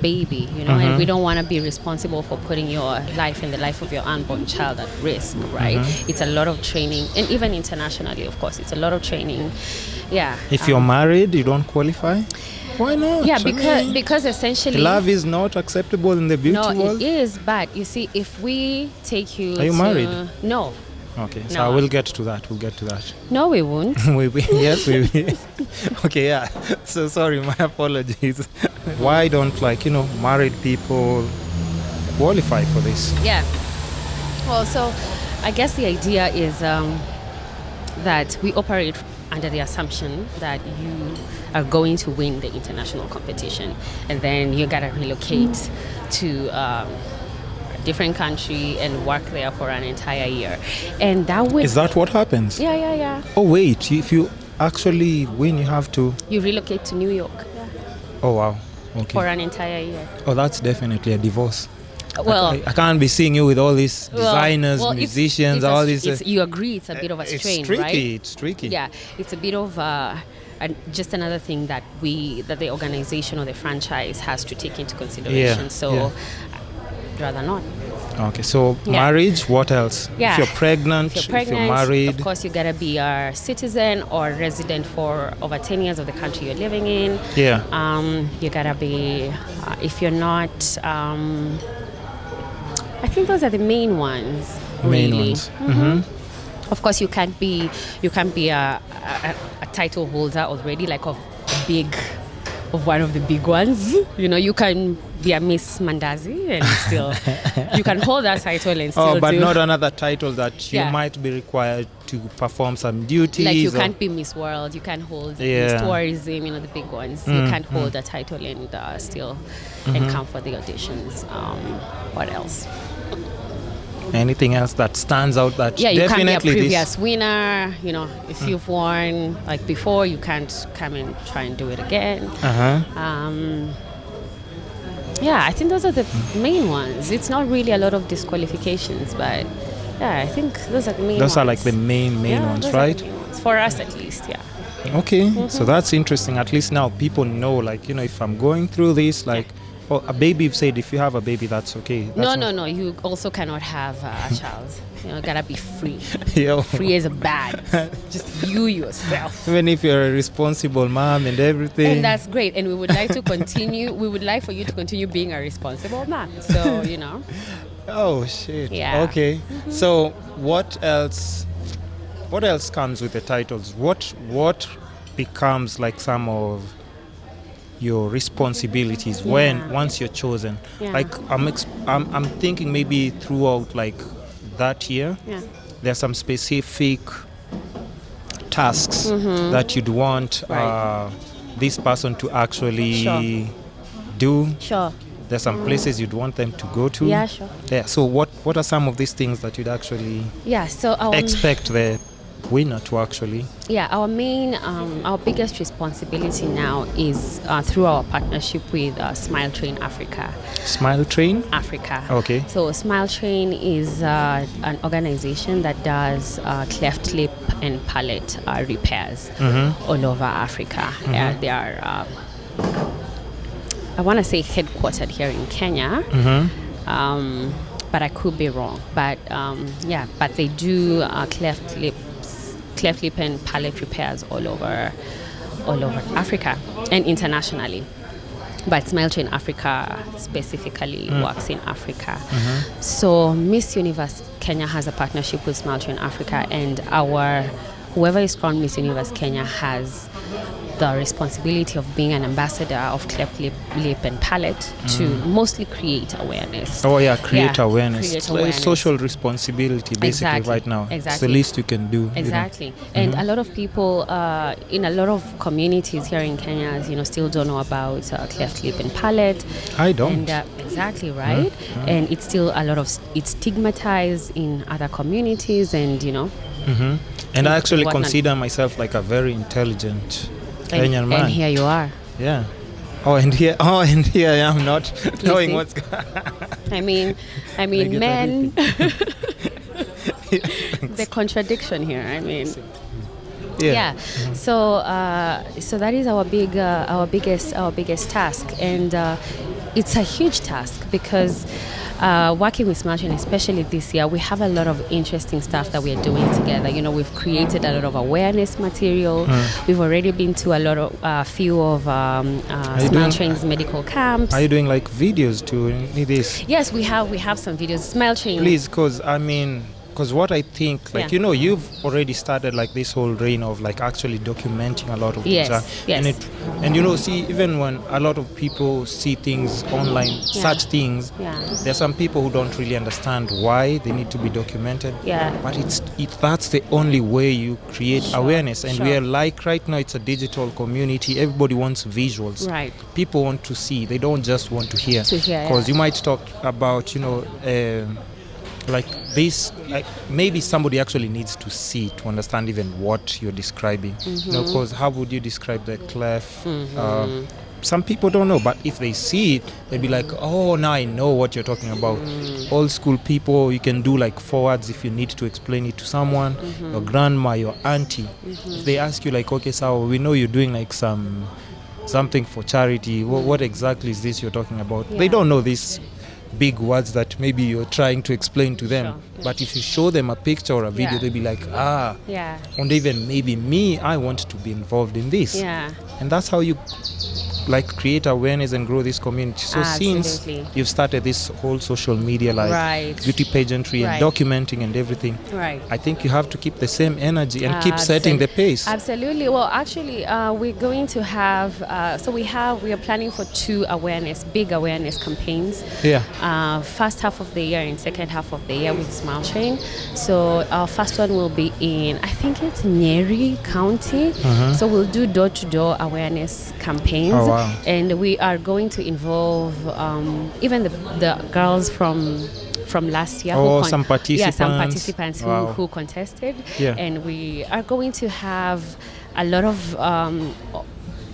baby, you know, and we don't want to be responsible for putting your life and the life of your unborn child at risk, right? It's a lot of training, and even internationally, of course, it's a lot of training. Yeah. If you're married, you don't qualify? Why not? Yeah, because essentially love is not acceptable in the beauty world. No, it is, but you see, if we take you Are you married? No. Okay, so we'll get to that. No, we won't. Yes, we will. Okay, yeah. So sorry, my apologies. Why don't, like, you know, married people qualify for this? Yeah. Well, so I guess the idea is that we operate under the assumption that you are going to win the international competition, and then you gotta relocate to a different country and work there for an entire year, and that would. Is that what happens? Yeah. Oh wait, if you actually win, you relocate to New York. Yeah. Oh wow. Okay. For an entire year. Oh, that's definitely a divorce. Well, I can't be seeing you with all these designers, musicians, all these. You agree, it's a bit of a strain, tricky, right? It's tricky. Yeah, it's a bit of just another thing that the organization or the franchise has to take into consideration. I'd rather not. Okay, so marriage, what else? Yeah. If you're pregnant, if you're married. Of course, you gotta be a citizen or resident for over 10 years of the country you're living in. Yeah. You gotta be, if you're not, I think those are the main ones. Main ones. Of course, you can't be a title holder already, like of one of the big ones. You know, you can be a Miss Mandazi and still you can hold that title and still but not another title that you might be required to perform some duties. Like you can't be Miss World, you can't hold Miss Tourism, you know, the big ones. You can't hold a title and still and come for the auditions. What else? Anything else that stands out that you definitely can't be a previous winner, you know, if you've won like before, you can't come and try and do it again. I think those are the main ones. It's not really a lot of disqualifications, but I think those are the main ones. Those are like the main ones, right? Main ones. For us at least, Okay, so that's interesting. At least now people know, like, you know, if I'm going through this, like, a baby, you've said if you have a baby, that's okay. That's no. You also cannot have a child. You know, gotta be free. Yo. Free as a bird. Just you yourself. Even if you're a responsible mom and everything. And that's great. And we would like to continue. We would like for you to continue being a responsible mom. So, you know. Oh shit. Yeah. Okay. So what else comes with the titles? What becomes like some of your responsibilities once you're chosen? Like I'm thinking maybe throughout like that year there's some specific tasks that you'd want this person to actually do. Sure. There's some places you'd want them to go to. Yeah, sure. Yeah. So what are some of these things that you'd actually expect the winner to actually? Our main, our biggest responsibility now is through our partnership with Smile Train Africa. Smile Train? Africa. Okay. So Smile Train is an organization that does cleft lip and palate repairs all over Africa. They are, I want to say headquartered here in Kenya. But I could be wrong. But but they do cleft lip and palate repairs all over Africa and internationally. But Smile Train Africa specifically works in Africa. So Miss Universe Kenya has a partnership with Smile Train Africa, and whoever is crowned Miss Universe Kenya has the responsibility of being an ambassador of cleft lip and palate to mostly create awareness. Create awareness. It's like social responsibility basically right now. Exactly. It's the least you can do. Exactly. You know? And a lot of people in a lot of communities here in Kenya, you know, still don't know about cleft lip and palate. I don't. And, exactly, right? And it's still it's stigmatized in other communities, and you know. And I actually consider myself like a very intelligent Kenyan man. And here you are. Yeah. And here I am not knowing what's going I mean men. The contradiction here. I mean. So that is our biggest task, and it's a huge task because working with Smile Train, especially this year, we have a lot of interesting stuff that we are doing together. You know, we've created a lot of awareness material. We've already been to a few of Smile Train's medical camps. Are you doing like videos to this? Yes, we have some videos. Smile Train. Please, because what I think, like, you know, you've already started like this whole reign of like actually documenting a lot of things. And you know, see, even when a lot of people see things online, such things, there's some people who don't really understand why they need to be documented. But that's the only way you create awareness. And we are like right now, it's a digital community. Everybody wants visuals. Right. People want to see. They don't just want to hear. Because you might talk about, you know, like this, like maybe somebody actually needs to see to understand even what you're describing. You know, because how would you describe the clef? Some people don't know, but if they see it, they'll be like, oh, now I know what you're talking about. Old school people, you can do like forwards if you need to explain it to someone, your grandma, your auntie. If they ask you like, okay, so we know you're doing like something for charity, what exactly is this you're talking about? They don't know this big words that maybe you're trying to explain to them. But if you show them a picture or a video, they'll be like, and even maybe me, I want to be involved in this. And that's how you like create awareness and grow this community. So since you've started this whole social media like beauty pageantry and documenting and everything, I think you have to keep the same energy and keep setting the pace. Absolutely. Well, actually, we're going to have we are planning for 2 big awareness campaigns. First half of the year and second half of the year with Smile Train. So our first one will be in, I think it's Nyeri County. So we'll do door-to-door awareness campaigns. And we are going to involve even the girls from last year. Some participants who contested. And we are going to have a lot of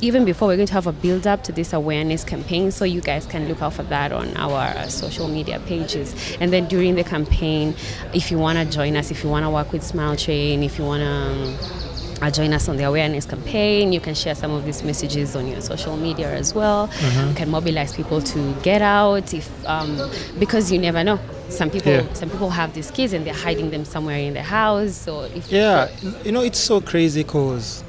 even before, we're going to have a build up to this awareness campaign, so you guys can look out for that on our social media pages. And then during the campaign, if you want to join us, if you want to work with Smile Train, if you want to join us on the awareness campaign, you can share some of these messages on your social media as well. You can mobilize people to get out, because you never know. Some people have these kids and they're hiding them somewhere in the house. So it's so crazy because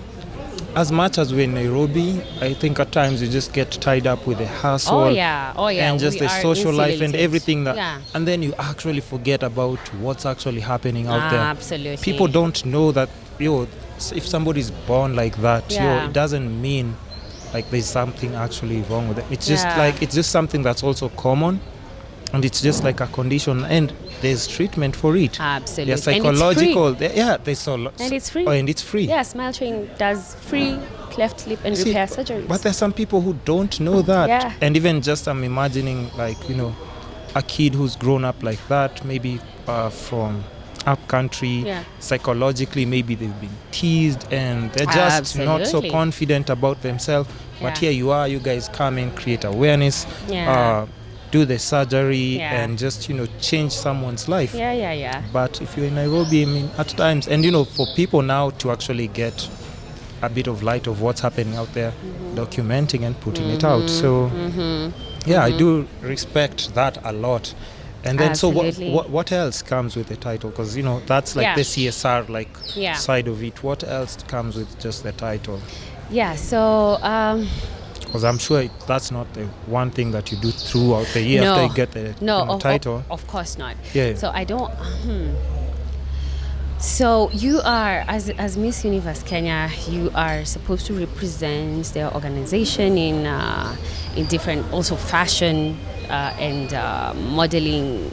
as much as we're in Nairobi, I think at times you just get tied up with the hustle and just the social life and everything and then you actually forget about what's actually happening out there. Absolutely. People don't know that if somebody's born like that, it doesn't mean like there's something actually wrong with it. It's just it's just something that's also common. And it's just like a condition, and there's treatment for it. Absolutely. There's psychological. There's a lot. And it's free. And it's free. Yeah, Smile Train does free cleft lip and repair surgeries. But there's some people who don't know that. And even just I'm imagining a kid who's grown up like that, maybe from up country, psychologically maybe they've been teased and they're just not so confident about themselves. But here you guys come and create awareness. Do the surgery and just change someone's life. But if you're in Nairobi, I mean, at times, and for people now to actually get a bit of light of what's happening out there, documenting and putting it out. So I do respect that a lot. And then so what else comes with the title? Because that's like the CSR side of it. What else comes with just the title? Because I'm sure that's not the one thing that you do throughout the year after you get the title. Of course not. So I don't. So you are, as Miss Universe Kenya, you are supposed to represent their organization in different also fashion and modeling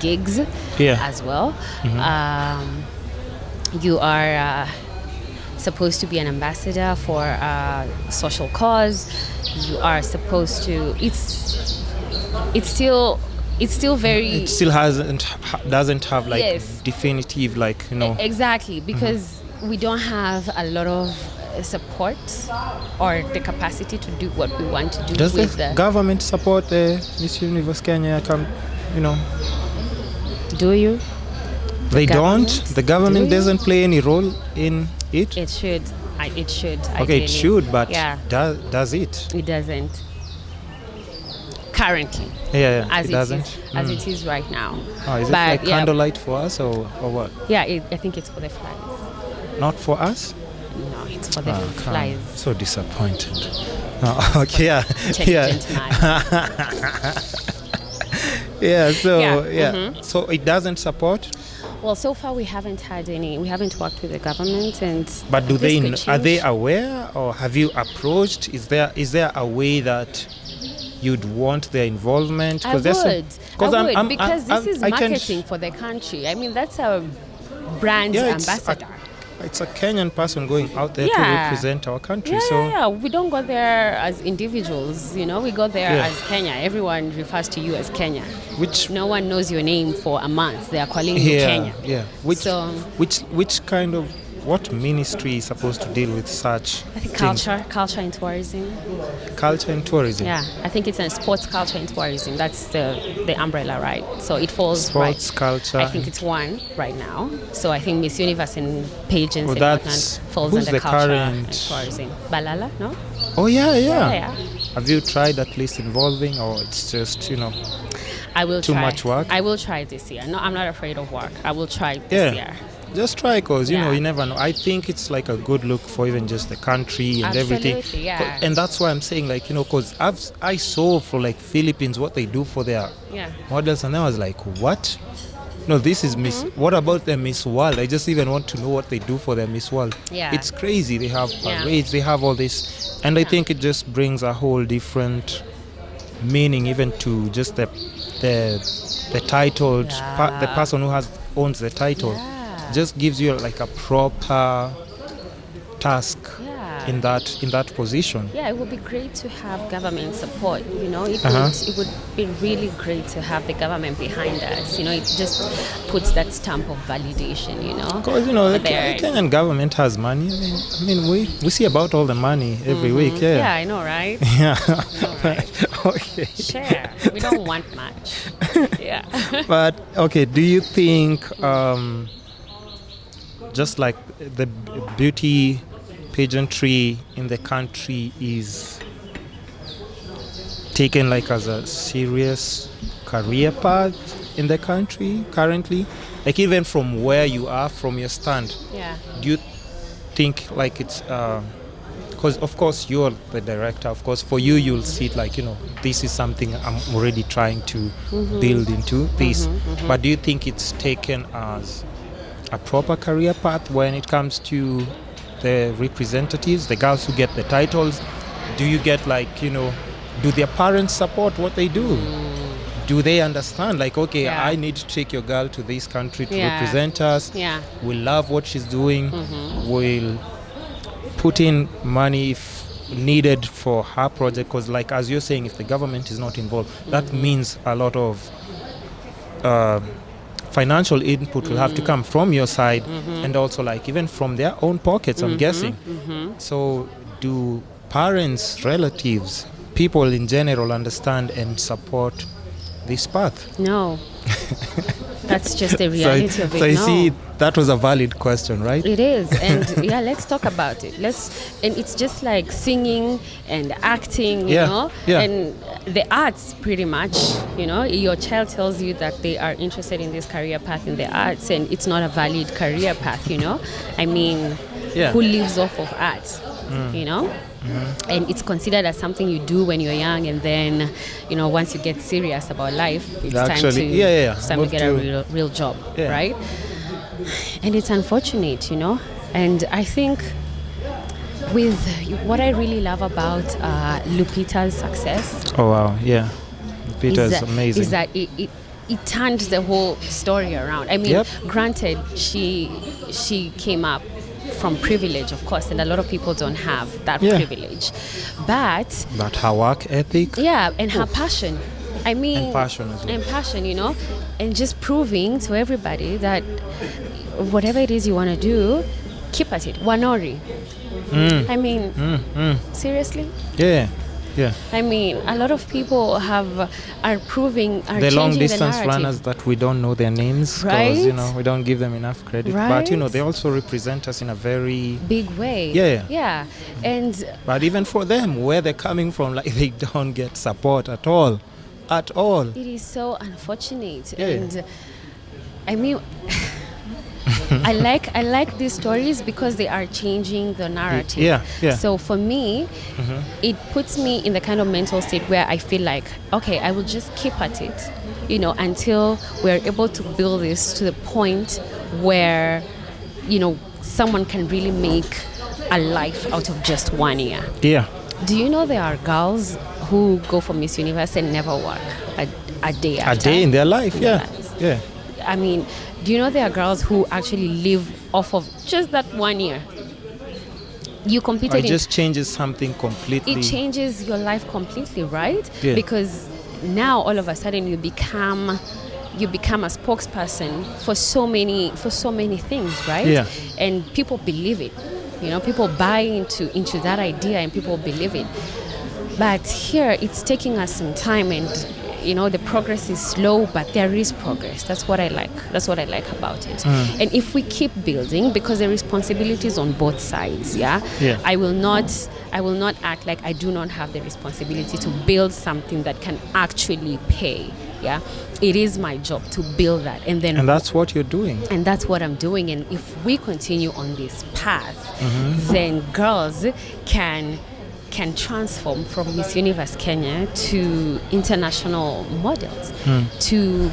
gigs as well. You are supposed to be an ambassador for a social cause. You are supposed to. It's still very. It still doesn't have definitive Exactly, because we don't have a lot of support or the capacity to do what we want to do. Does the government support the Miss Universe Kenya? Do you? They don't. The government doesn't play any role in it. It should. It should. Okay, ideally. it should, but does it? It doesn't. Currently. It doesn't. As it is right now. Oh, is it like candlelight for us or what? Yeah, I think it's for the flies. Not for us? No, it's for the flies. So disappointed. Oh, okay, So it doesn't support? Well, so far we haven't worked with the government, but are they aware, or have you approached? Is there a way that you'd want their involvement? I would, because this is marketing for the country. I mean, that's our brand ambassador. It's a Kenyan person going out there to represent our country. We don't go there as individuals, we go there as Kenya. Everyone refers to you as Kenya. No one knows your name for a month. They are calling you Kenya. Which kind of, what ministry is supposed to deal with such I think things? Culture and tourism. Culture and tourism. Yeah, I think it's sports, culture and tourism. That's the umbrella, right? So it falls sports, culture. I think it's one right now. So I think Miss Universe and pageants falls who's under the culture current and tourism. Balala, no? Oh yeah. Have you tried at least involving, or it's just I will too try. much work? I will try this year. No, I'm not afraid of work. I will try this year. Just try, because, you never know. I think it's like a good look for even just the country and everything. Yeah. And that's why I'm saying, like, because I saw for like Philippines what they do for their models, and I was like, what? No, this is Miss. What about the Miss World? I just even want to know what they do for their Miss World. Yeah. It's crazy. They have parades, they have all this. And I think it just brings a whole different meaning even to just the titled, the person who owns the title. Just gives you like a proper task in that position. Yeah, it would be great to have government support. It would be really great to have the government behind us. It just puts that stamp of validation. Because the Kenyan government has money. I mean, we see about all the money every week. Yeah, I know, right? Yeah. Right. Okay. Sure. We don't want much. Yeah. But okay, do you think just like the beauty pageantry in the country is taken like as a serious career path in the country currently? Like even from where you are, from your stand, do you think like it's because of course you're the director, of course for you you'll see it like, this is something I'm already trying to build into this, but do you think it's taken as a proper career path when it comes to the representatives, the girls who get the titles? Do you get like, do their parents support what they do? Do they understand like, okay, I need to take your girl to this country to represent us. We love what she's doing. We'll put in money if needed for her project, because like as you're saying, if the government is not involved, that means a lot of financial input will have to come from your side, and also like even from their own pockets, I'm guessing. So do parents, relatives, people in general understand and support this path? No. That's just the reality of it. So you see, that was a valid question, right? It is. And let's talk about it. And it's just like singing and acting, you know, and the arts pretty much, your child tells you that they are interested in this career path in the arts, and it's not a valid career path, I mean, who lives off of art, And it's considered as something you do when you're young, and then, once you get serious about life, it's time to get a real job, right? And it's unfortunate, And I think with what I really love about Lupita's success. Oh wow, yeah, Lupita's amazing. Is that it turned the whole story around. I mean, granted, she came up from privilege, of course, and a lot of people don't have that privilege. But her work ethic. Yeah, and her passion. I mean, and passion as well. And passion, and just proving to everybody that whatever it is you want to do, keep at it. Wanori. I mean, seriously? Yeah. I mean, a lot of people are proving, are the long changing distance the narrative. runners that we don't know their names, because we don't give them enough credit. Right? But they also represent us in a very big way. Yeah. But even for them, where they're coming from, like they don't get support at all. It is so unfortunate. And I mean, I like these stories because they are changing the narrative. Yeah. So for me, it puts me in the kind of mental state where I feel like, okay, I will just keep at it, until we're able to build this to the point where, someone can really make a life out of just 1 year. Yeah. Do you know there are girls who go for Miss Universe and never work a day after? A day in their life, yeah. I mean, do you know there are girls who actually live off of just that 1 year? You competed. It just changes something completely. It changes your life completely, right? Yeah. Because now all of a sudden you become a spokesperson for so many things, right? Yeah. And people believe it. People buy into that idea, and people believe it. But here it's taking us some time, and the progress is slow, but there is progress. That's what I like. That's what I like about it. And if we keep building, because the responsibility is on both sides, I will not act like I do not have the responsibility to build something that can actually pay. Yeah, it is my job to build that, and that's what you're doing. And that's what I'm doing. And if we continue on this path, then girls can transform from Miss Universe Kenya to international models, to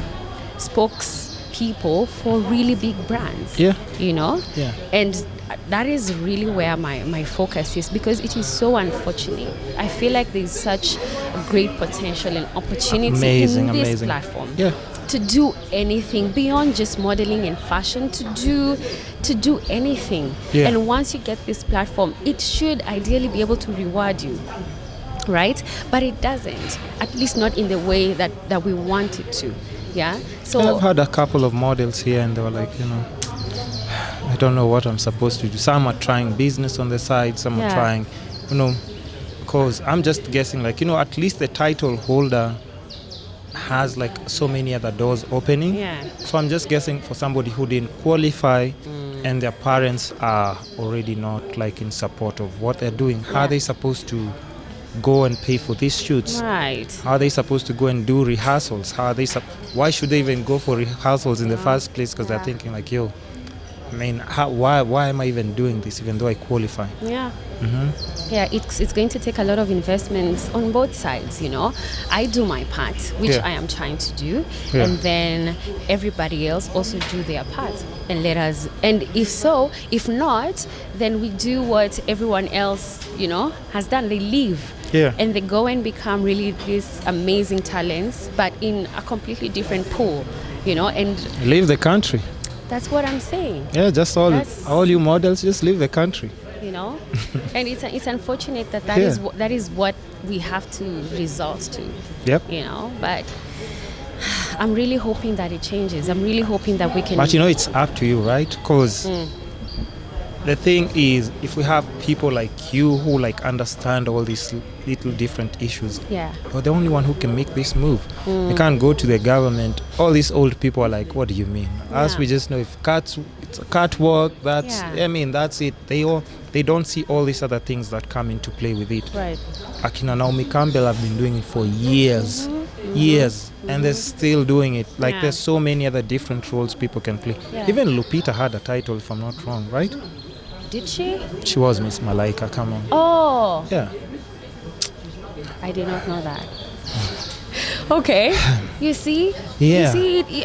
spokespeople for really big brands. Yeah. You know? Yeah. And that is really where my focus is, because it is so unfortunate. I feel like there's such great potential and opportunity in this platform. Yeah. To do anything beyond just modeling and fashion, to do anything. Yeah. And once you get this platform, it should ideally be able to reward you, right? But it doesn't, at least not in the way that we want it to. Yeah. So I've had a couple of models here, and they were like, I don't know what I'm supposed to do. Some are trying business on the side, some are trying, because I'm just guessing, like, at least the title holder has like so many other doors opening. Yeah. So I'm just guessing for somebody who didn't qualify and their parents are already not like in support of what they're doing, how are they supposed to go and pay for these shoots? Right. How are they supposed to go and do rehearsals? How are they why should they even go for rehearsals in the first place? Because they're thinking like, why am I even doing this even though I qualify? Yeah. Yeah, it's going to take a lot of investments on both sides, I do my part, which I am trying to do, and then everybody else also do their part, and if not, then we do what everyone else, has done. They leave. Yeah. And they go and become really these amazing talents, but in a completely different pool, and leave the country. That's what I'm saying. Yeah, just all you models, just leave the country. And it's unfortunate that is what we have to resort to. Yep. But I'm really hoping that it changes. I'm really hoping that we can. But it's up to you, right? Because the thing is, if we have people like you who like understand all these little different issues, you're the only one who can make this move. You can't go to the government. All these old people are like, what do you mean? Us, we just know if it's a catwalk, that's that's it. They don't see all these other things that come into play with it. Right. Akina Naomi Campbell have been doing it for years, and they're still doing it. Like there's so many other different roles people can play. Even Lupita had a title, if I'm not wrong, right? Did she? She was Miss Malaika, come on. Oh. Yeah. I did not know that. Okay. You see? Yeah. You see,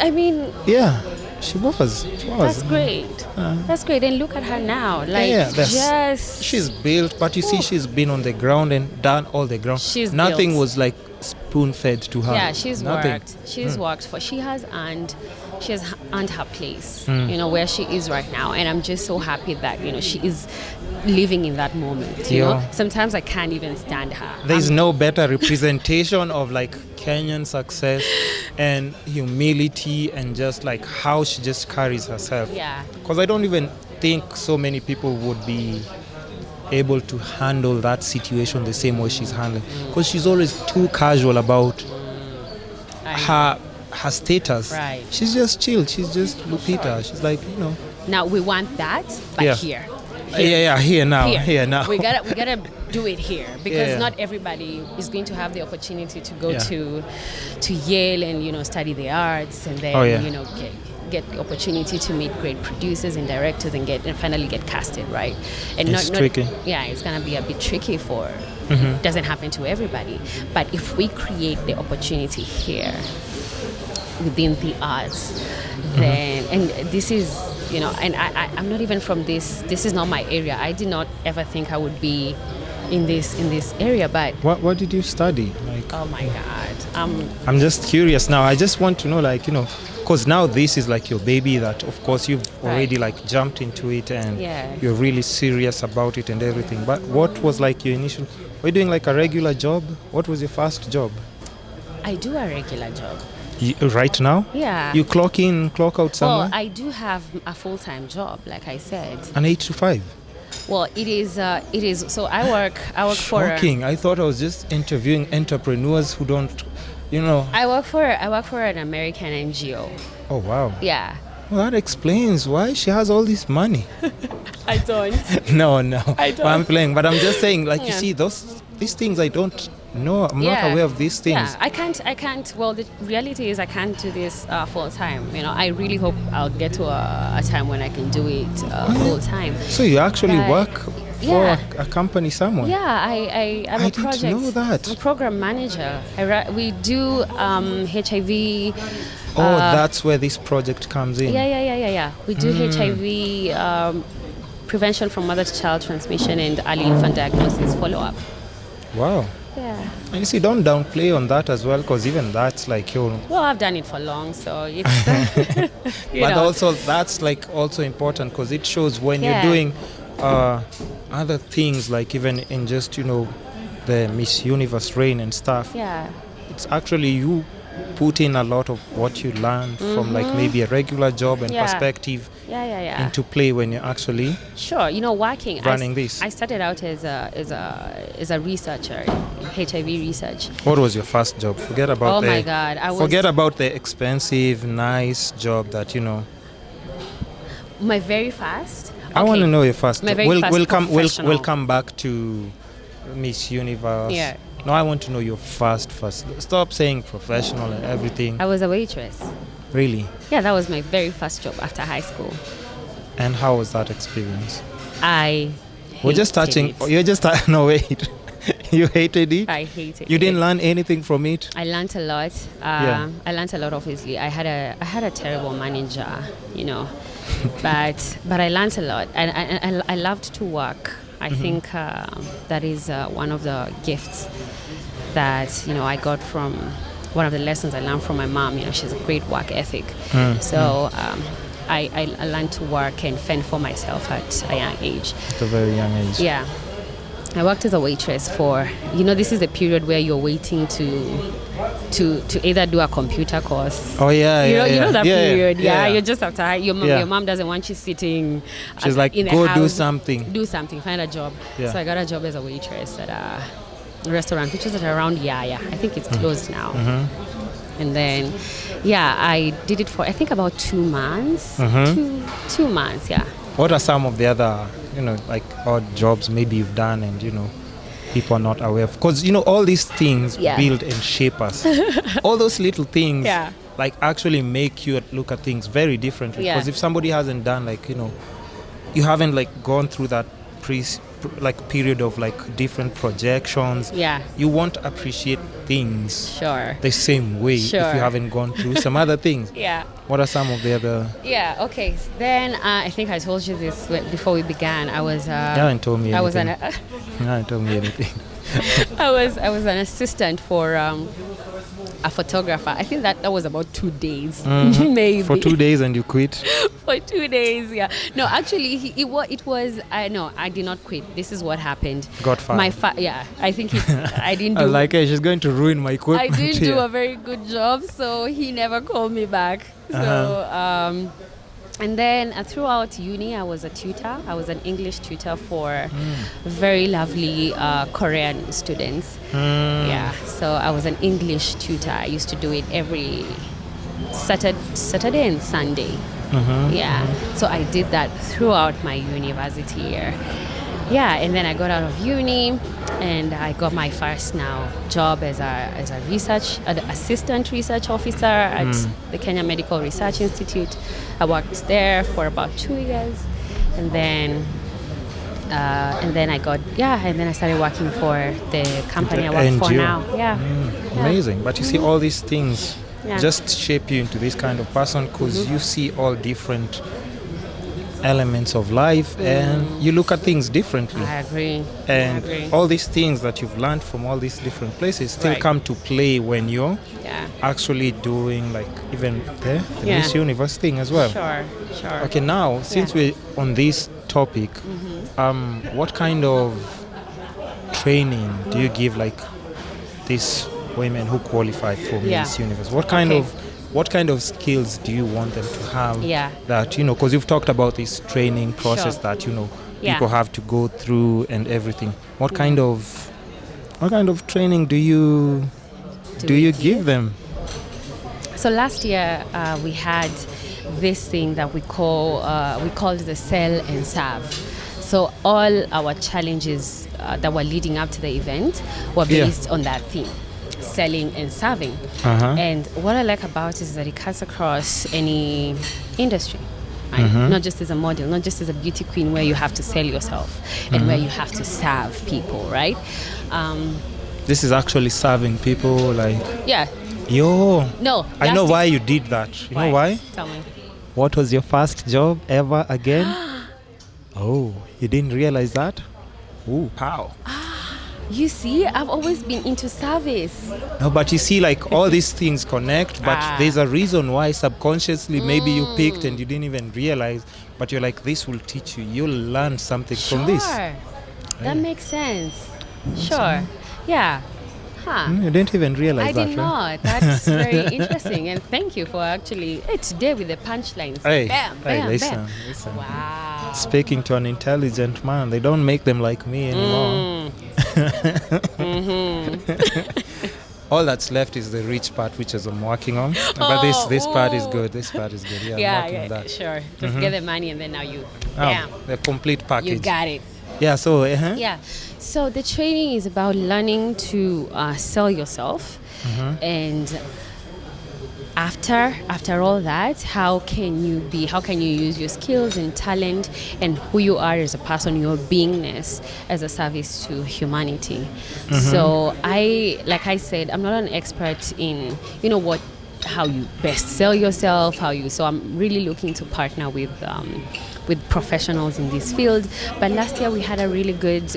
Yeah, she was. That's great. That's great. And look at her now. Like, she's built, but you see, she's been on the ground and done all the ground. Nothing was like spoon-fed to her. Yeah, she's Nothing. worked. She's worked for. She has earned her place. Where she is right now, and I'm just so happy that she is living in that moment. Sometimes I can't even stand her. There's no better representation of like Kenyan success and humility and just like how she just carries herself. Yeah. Because I don't even think so many people would be able to handle that situation the same way she's handling, because she's always too casual about her status. Right. She's just chill. She's just Lupita. She's like, Now we want that, but here. Here now. We gotta do it here, because not everybody is going to have the opportunity to go to Yale and study the arts and then get the opportunity to meet great producers and directors and finally get casted, right? And it's tricky. It's gonna be a bit tricky for. Doesn't happen to everybody, but if we create the opportunity here within the arts, then and this is and I'm not even from this is not my area. I did not ever think I would be in this area, but what did you study? Like, oh my God, I'm just curious now. I just want to know, like, because now this is like your baby that of course you've already like jumped into it and you're really serious about it and everything, but what was like your initial, were you doing like a regular job? What was your first job? I do a regular job. Right now? Yeah. You clock in, clock out somewhere? Well, I do have a full-time job, like I said. An 8 to 5? Well, it is. So I work Shocking. I thought I was just interviewing entrepreneurs who don't, I work for an American NGO. Oh, wow. Yeah. Well, that explains why she has all this money. I don't. No. I don't. Well, I'm playing, but I'm just saying, like, you see, these things I don't No, I'm not aware of these things. Yeah, I can't. Well, the reality is I can't do this full time. I really hope I'll get to a time when I can do it full time. So you actually work for a company somewhere? Yeah, I'm a project. I didn't know that. I'm a program manager. We do HIV. That's where this project comes in. Yeah. We do HIV prevention from mother-to-child transmission and early infant diagnosis follow-up. Wow. Yeah. And you see, don't downplay on that as well, because even that's like Well, I've done it for long, so it's. But also that's like also important, because it shows when you're doing other things, like even in just the Miss Universe reign and stuff. Yeah. It's actually you put in a lot of what you learn from like maybe a regular job and perspective into play when you're actually working running this. I started out as a researcher in HIV research. What was your first job? Forget about my God, forget about the expensive nice job that my very first. Okay. I want to know your first. My very first we'll come back to Miss Universe. Yeah. No, I want to know your first. Stop saying professional and everything. I was a waitress. Really? Yeah, that was my very first job after high school. And how was that experience? We're just touching. You're just no wait. You hated it? I hated it. You didn't learn anything from it? I learned a lot. I learned a lot. Obviously, I had a terrible manager, but I learned a lot, and I loved to work. I think that is one of the gifts that I got from one of the lessons I learned from my mom. She's a great work ethic. So I learned to work and fend for myself at a young age. At a very young age. Yeah. I worked as a waitress for, this is the period where you're waiting to either do a computer course. Oh yeah, you know that period. Yeah, you're just after your mom doesn't want you sitting. She's like, in the go house, do something, find a job. Yeah. So I got a job as a waitress at a restaurant, which was at around Yaya. I think it's closed now. And then, I did it for I think about 2 months. 2 months, yeah. What are some of the other, like odd jobs maybe you've done and, people are not aware of? Because, all these things build and shape us. All those little things, like actually make you look at things very differently. Because if somebody hasn't done, like, you haven't like gone through that period of like different projections, you won't appreciate things the same way if you haven't gone through some other things. What are some of the other? Okay. Then I think I told you this before we began. I was. You haven't told me anything. You haven't told me anything. I was an assistant for a photographer. I think that was about 2 days, maybe. For 2 days and you quit? For 2 days, yeah. No, actually, it was. I did not quit. This is what happened. Got fired. I think I didn't do. I was like, hey, she's going to ruin my equipment. I didn't do a very good job, so he never called me back. So, and then throughout uni, I was a tutor. I was an English tutor for very lovely Korean students. Yeah, so I was an English tutor. I used to do it every Saturday and Sunday. Yeah, so I did that throughout my university year. Yeah, and then I got out of uni and I got my first job as a assistant research officer at the Kenya Medical Research Institute. I worked there for about 2 years, and then I started working for the company I work for now. Amazing. But you see, all these things just shape you into this kind of person, because you see all different elements of life and you look at things differently. I agree. And all these things that you've learned from all these different places still come to play when you're actually doing like even the Miss Universe thing as well. Sure. Okay, now since we're on this topic, what kind of training do you give like these women who qualify for Miss Universe? What kind of skills do you want them to have that, because you've talked about this training process that, people have to go through and everything. What kind of training do you give them? So last year we had this thing that we called the sell and serve. So all our challenges that were leading up to the event were based on that theme, selling and serving. And what I like about it is that it cuts across any industry. Right? Not just as a model, not just as a beauty queen where you have to sell yourself and where you have to serve people, right? This is actually serving people, like... Yeah. Yo. No. I know why you did that. You know why? Tell me. What was your first job ever again? Oh, you didn't realize that? Ooh, how? You see, I've always been into service. No, but you see, like, all these things connect, but there's a reason why subconsciously maybe you picked and you didn't even realize, but you're like, this will teach you. You'll learn something from this. That makes sense. Sure. Yeah. You didn't even realize I that, did not. That's very interesting. And thank you for actually, today with the punchlines. Hey, bam, bam, listen. Wow. Speaking to an intelligent man, they don't make them like me anymore. All that's left is the rich part, which is I'm working on. But this part is good. This part is good. Yeah, I'm working on that. Sure. Just get the money and then now you, the complete package. You got it. Yeah, so... Yeah. So the training is about learning to sell yourself. And after all that, how can you use your skills and talent and who you are as a person, your beingness as a service to humanity. So like I said, I'm not an expert in, how you best sell yourself, so I'm really looking to partner with professionals in this field. But last year we had a really good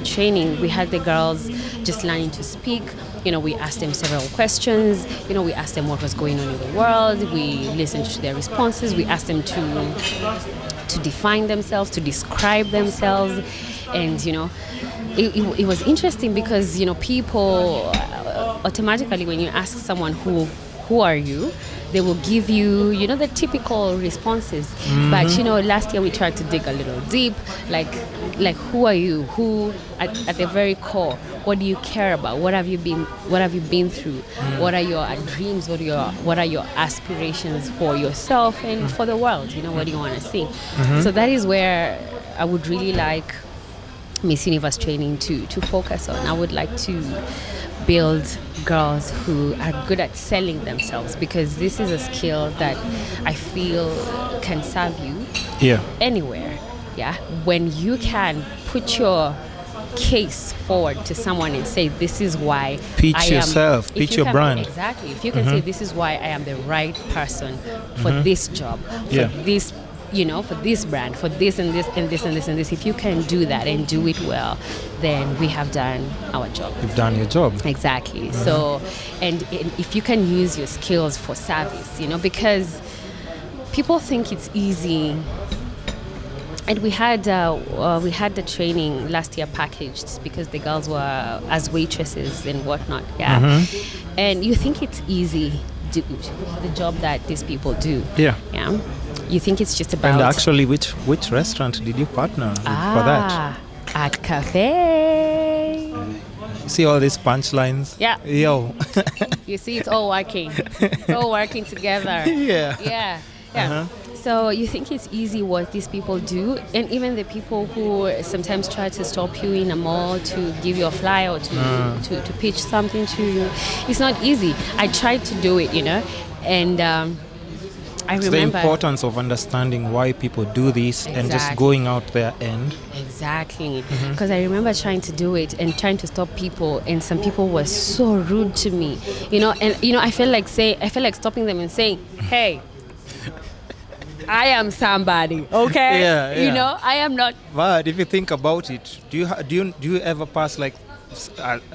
training. We had the girls just learning to speak. We asked them several questions. We asked them what was going on in the world. We listened to their responses. We asked them to define themselves, to describe themselves, and it was interesting because people automatically, when you ask someone who are you, they will give you, the typical responses. But, last year we tried to dig a little deep, like who are you? Who, at the very core, what do you care about? What have you been through? What are your dreams? What are your aspirations for yourself and for the world? What do you want to see? So that is where I would really like Miss Universe training to focus on. I would like to build girls who are good at selling themselves, because this is a skill that I feel can serve you anywhere. Yeah, when you can put your case forward to someone and say, this is why pitch your brand. Exactly. If you can say, this is why I am the right person for this job, for this, for this brand, for this and this and this and this and this. If you can do that and do it well, then we have done our job. You've done your job. Exactly. So, and if you can use your skills for service, because people think it's easy. And we had the training last year packaged because the girls were as waitresses and whatnot. Yeah. And you think it's easy, the job that these people do. Yeah. You think it's just about... And actually, which restaurant did you partner with for that? At Cafe. You see all these punchlines? Yeah. Yo. You see, it's all working. It's all working together. Yeah. So you think it's easy what these people do, and even the people who sometimes try to stop you in a mall to give you a flyer or to pitch something to you. It's not easy. I tried to do it, and I remember the importance of understanding why people do this and just going out there and exactly, because I remember trying to do it and trying to stop people, and some people were so rude to me, and I felt like stopping them and saying, hey, I am somebody, okay? Yeah. I am not. But if you think about it, do you ever pass like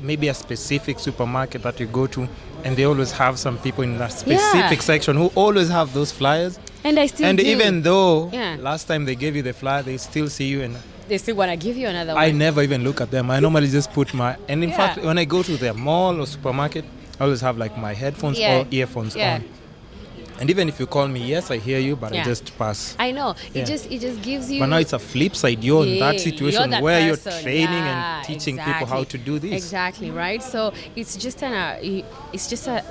maybe a specific supermarket that you go to, and they always have some people in that specific section who always have those flyers? And I still do. Even though last time they gave you the flyer, they still see you and they still want to give you another one. I never even look at them. I normally just put and in fact, when I go to the mall or supermarket, I always have like my headphones or earphones on. And even if you call me, yes, I hear you, but I just pass. I know. It just gives you. But now it's a flip side. You're in that situation where person. you're training and teaching people how to do this. Exactly, right? So it's just a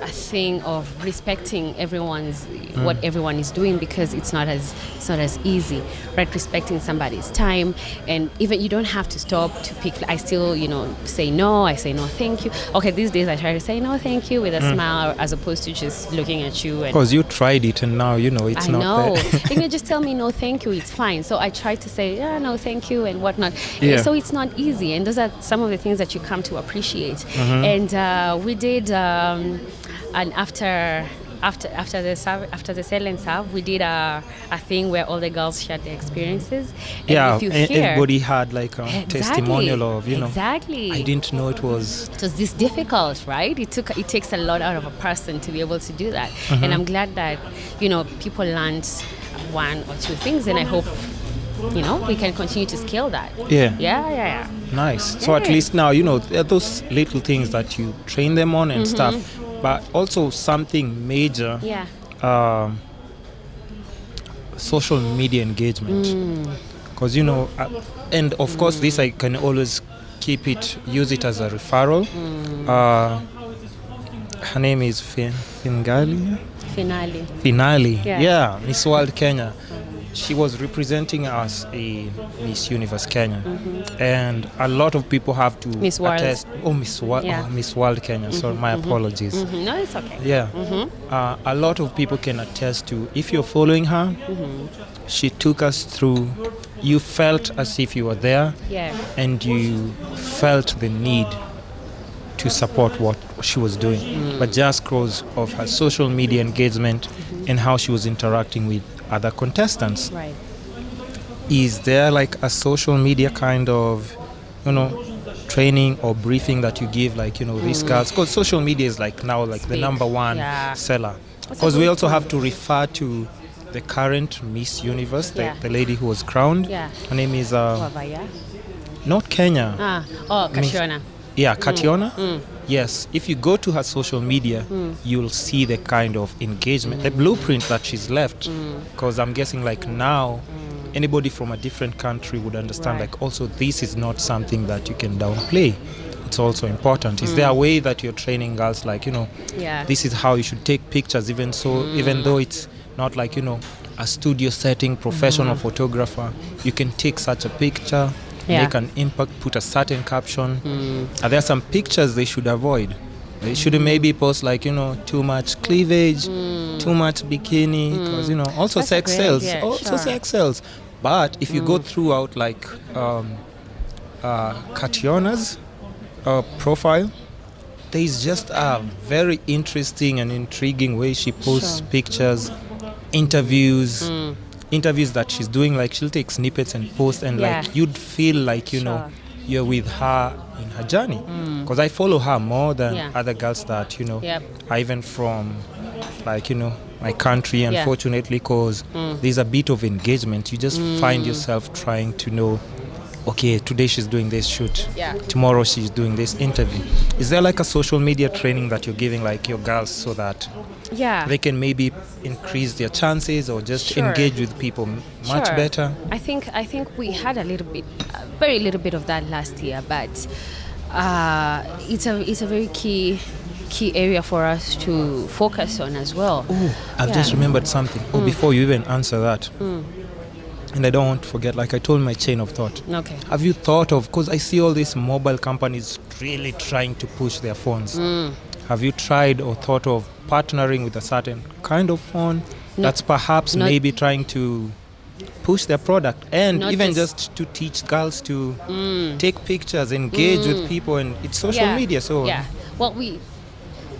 thing of respecting everyone's what everyone is doing, because it's not as easy, right? Respecting somebody's time, and even you don't have to stop to pick. I still, say no. I say no, thank you. Okay, these days I try to say no, thank you with a smile, as opposed to just looking at you. Because you tried it and now it's not there. You can just tell me no thank you, it's fine. So I try to say no thank you and whatnot. So it's not easy, and those are some of the things that you come to appreciate. And we did an after the sell and serve, we did a thing where all the girls shared their experiences. And everybody had like a testimonial of Exactly. I didn't know it was this difficult, right? It takes a lot out of a person to be able to do that. And I'm glad that people learned one or two things, and I hope we can continue to scale that. Yeah. Nice. So at least now there are those little things that you train them on and stuff. But also something major, social media engagement. Because, and of course this I can always use it as a referral. Her name is Finale. Yeah, Miss World Kenya. She was representing us in Miss Universe Kenya, and a lot of people have to attest. Miss World Kenya. Sorry, my apologies. No, it's okay. Yeah, a lot of people can attest to. If you're following her, she took us through. You felt as if you were there, and you felt the need to support what she was doing, but just because of her social media engagement and how she was interacting with other contestants. Right. Is there like a social media kind of, training or briefing that you give, like, these girls? Because social media is like now like the number one seller. Because we also have to refer to the current Miss Universe, the lady who was crowned. Her name is not Kenya. Kationa. Kationa. Yes, if you go to her social media, you'll see the kind of engagement, the blueprint that she's left. Because I'm guessing like now, anybody from a different country would understand like also this is not something that you can downplay. It's also important. Is there a way that you're training girls like, this is how you should take pictures, even though it's not like, a studio setting, professional photographer, you can take such a picture, make an impact, put a certain caption. Are there some pictures they should avoid? They shouldn't maybe post like, too much cleavage, too much bikini, because, also That's sex sells. Sex sells. But if you go throughout like Kationa's profile, there is just a very interesting and intriguing way she posts pictures, interviews that she's doing. Like she'll take snippets and post, and like you'd feel like you're with her in her journey. Because I follow her more than other girls that are even from like my country, unfortunately, because there's a bit of engagement. You just find yourself trying to know, okay, today she's doing this shoot, tomorrow she's doing this interview. Is there like a social media training that you're giving like your girls so that they can maybe increase their chances or just engage with people much better? I think we had very little bit of that last year, but it's a very key area for us to focus on as well. I've just remembered something. Before you even answer that, and I don't want to forget, like I told my chain of thought. Okay. Have you thought of, because I see all these mobile companies really trying to push their phones. Have you tried or thought of partnering with a certain kind of phone that's perhaps maybe trying to push their product, and even just to teach girls to take pictures, engage with people, and it's social media. So well, we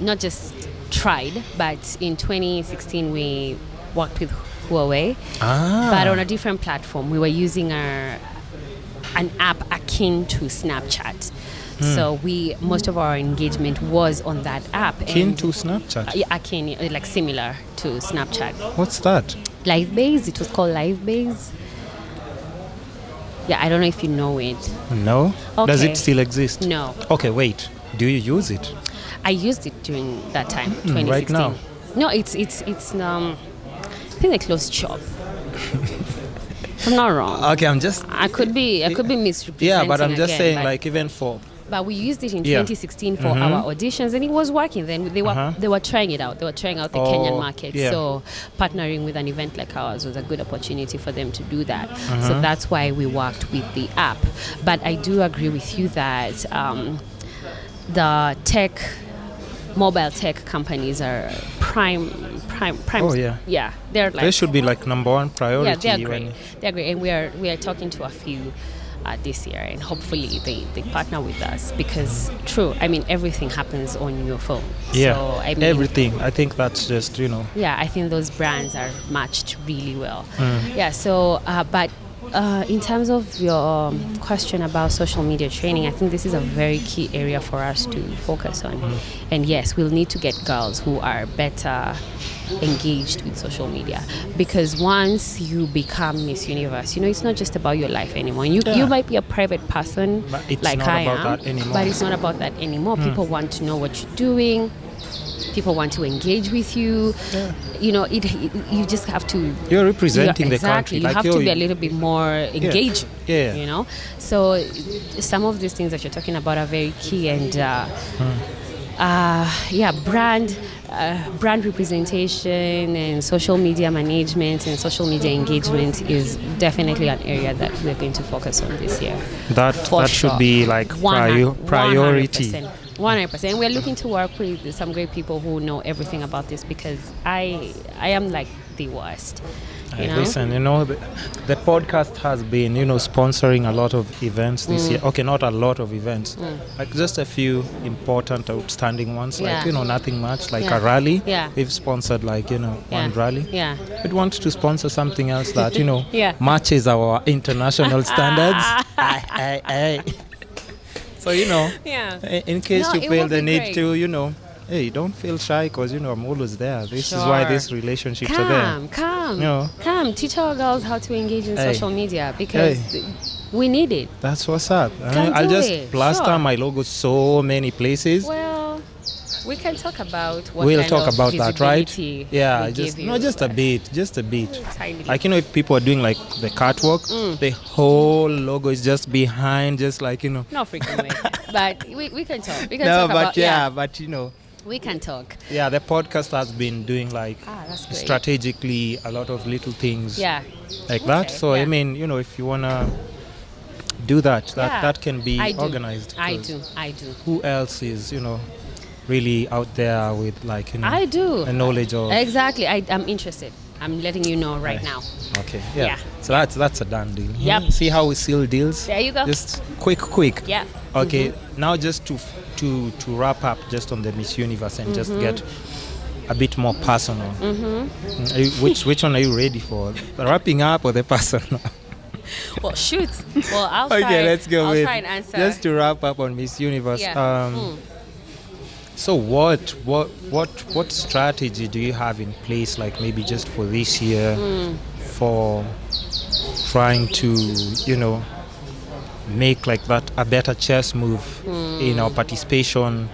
not just tried, but in 2016 we worked with Huawei, but on a different platform. We were using an app akin to Snapchat. So most of our engagement was on that app. Akin to Snapchat? Akin, like similar to Snapchat. What's that? LiveBase. It was called LiveBase. Yeah, I don't know if you know it. No? Okay. Does it still exist? No. Okay, wait. Do you use it? I used it during that time, 2016. Right now? No, it's I think they closed shop. If I'm not wrong. Okay, I could be misrepresenting. Yeah, but I'm just again, saying, like, even for. But we used it in 2016 for our auditions, and it was working. Then they were trying it out. They were trying out the Kenyan market. Yeah. So partnering with an event like ours was a good opportunity for them to do that. So that's why we worked with the app. But I do agree with you that the mobile tech companies are prime. Oh yeah. Yeah, they're like. They should be like number one priority. Yeah, they're great. They're great, and we are talking to a few this year, and hopefully they partner with us, because I mean, everything happens on your phone. Yeah, so, I mean, everything. I think that's just, Yeah, I think those brands are matched really well. Yeah, so but in terms of your question about social media training, I think this is a very key area for us to focus on. And yes, we'll need to get girls who are better engaged with social media, because once you become Miss Universe, it's not just about your life anymore. You might be a private person, but it's like not I about am, that anymore. but it's not about that anymore. People want to know what you're doing. People want to engage with you. Yeah. You just have to. You're representing the country. You have to be a little bit more engaged. Yeah. So some of these things that you're talking about are very key, and brand representation and social media management and social media engagement is definitely an area that we're going to focus on this year. That should be like priority. 100%. We're looking to work with some great people who know everything about this, because I am like the worst. Listen, the podcast has been, sponsoring a lot of events this year. Okay, not a lot of events, like just a few important, outstanding ones. Like, nothing much, like a rally. Yeah. We've sponsored one rally. Yeah. We'd want to sponsor something else that, matches our international standards. So, in case you feel the need to, hey, don't feel shy, because, I'm always there. This is why these relationships are there. Come. Teach our girls how to engage in social media, because we need it. That's what's up. I'll just plaster my logo so many places. Well, we can talk about we'll talk about that, right? Yeah, just a bit. Like, if people are doing like the catwalk, the whole logo is just behind, just like, No freaking way. But we can talk. We can talk about, but we can talk. Yeah, the podcast has been doing like strategically a lot of little things like that. So, I mean, if you want to do that can be organized. I do. Who else is, really out there with like, I do. a knowledge of... Exactly. I'm interested. I'm letting you know right now. Okay. Yeah. So that's a done deal. Yep. See how we seal deals? There you go. Just quick. Yeah. Okay. Now just to wrap up just on the Miss Universe and just get a bit more personal. Which one are you ready for? The wrapping up or the personal? Well, shoot. Well, I'll try. Okay, let's go with. I'll try and answer. Just to wrap up on Miss Universe. Yeah. So what strategy do you have in place, like maybe just for this year, for trying to, make like that a better chess move in our participation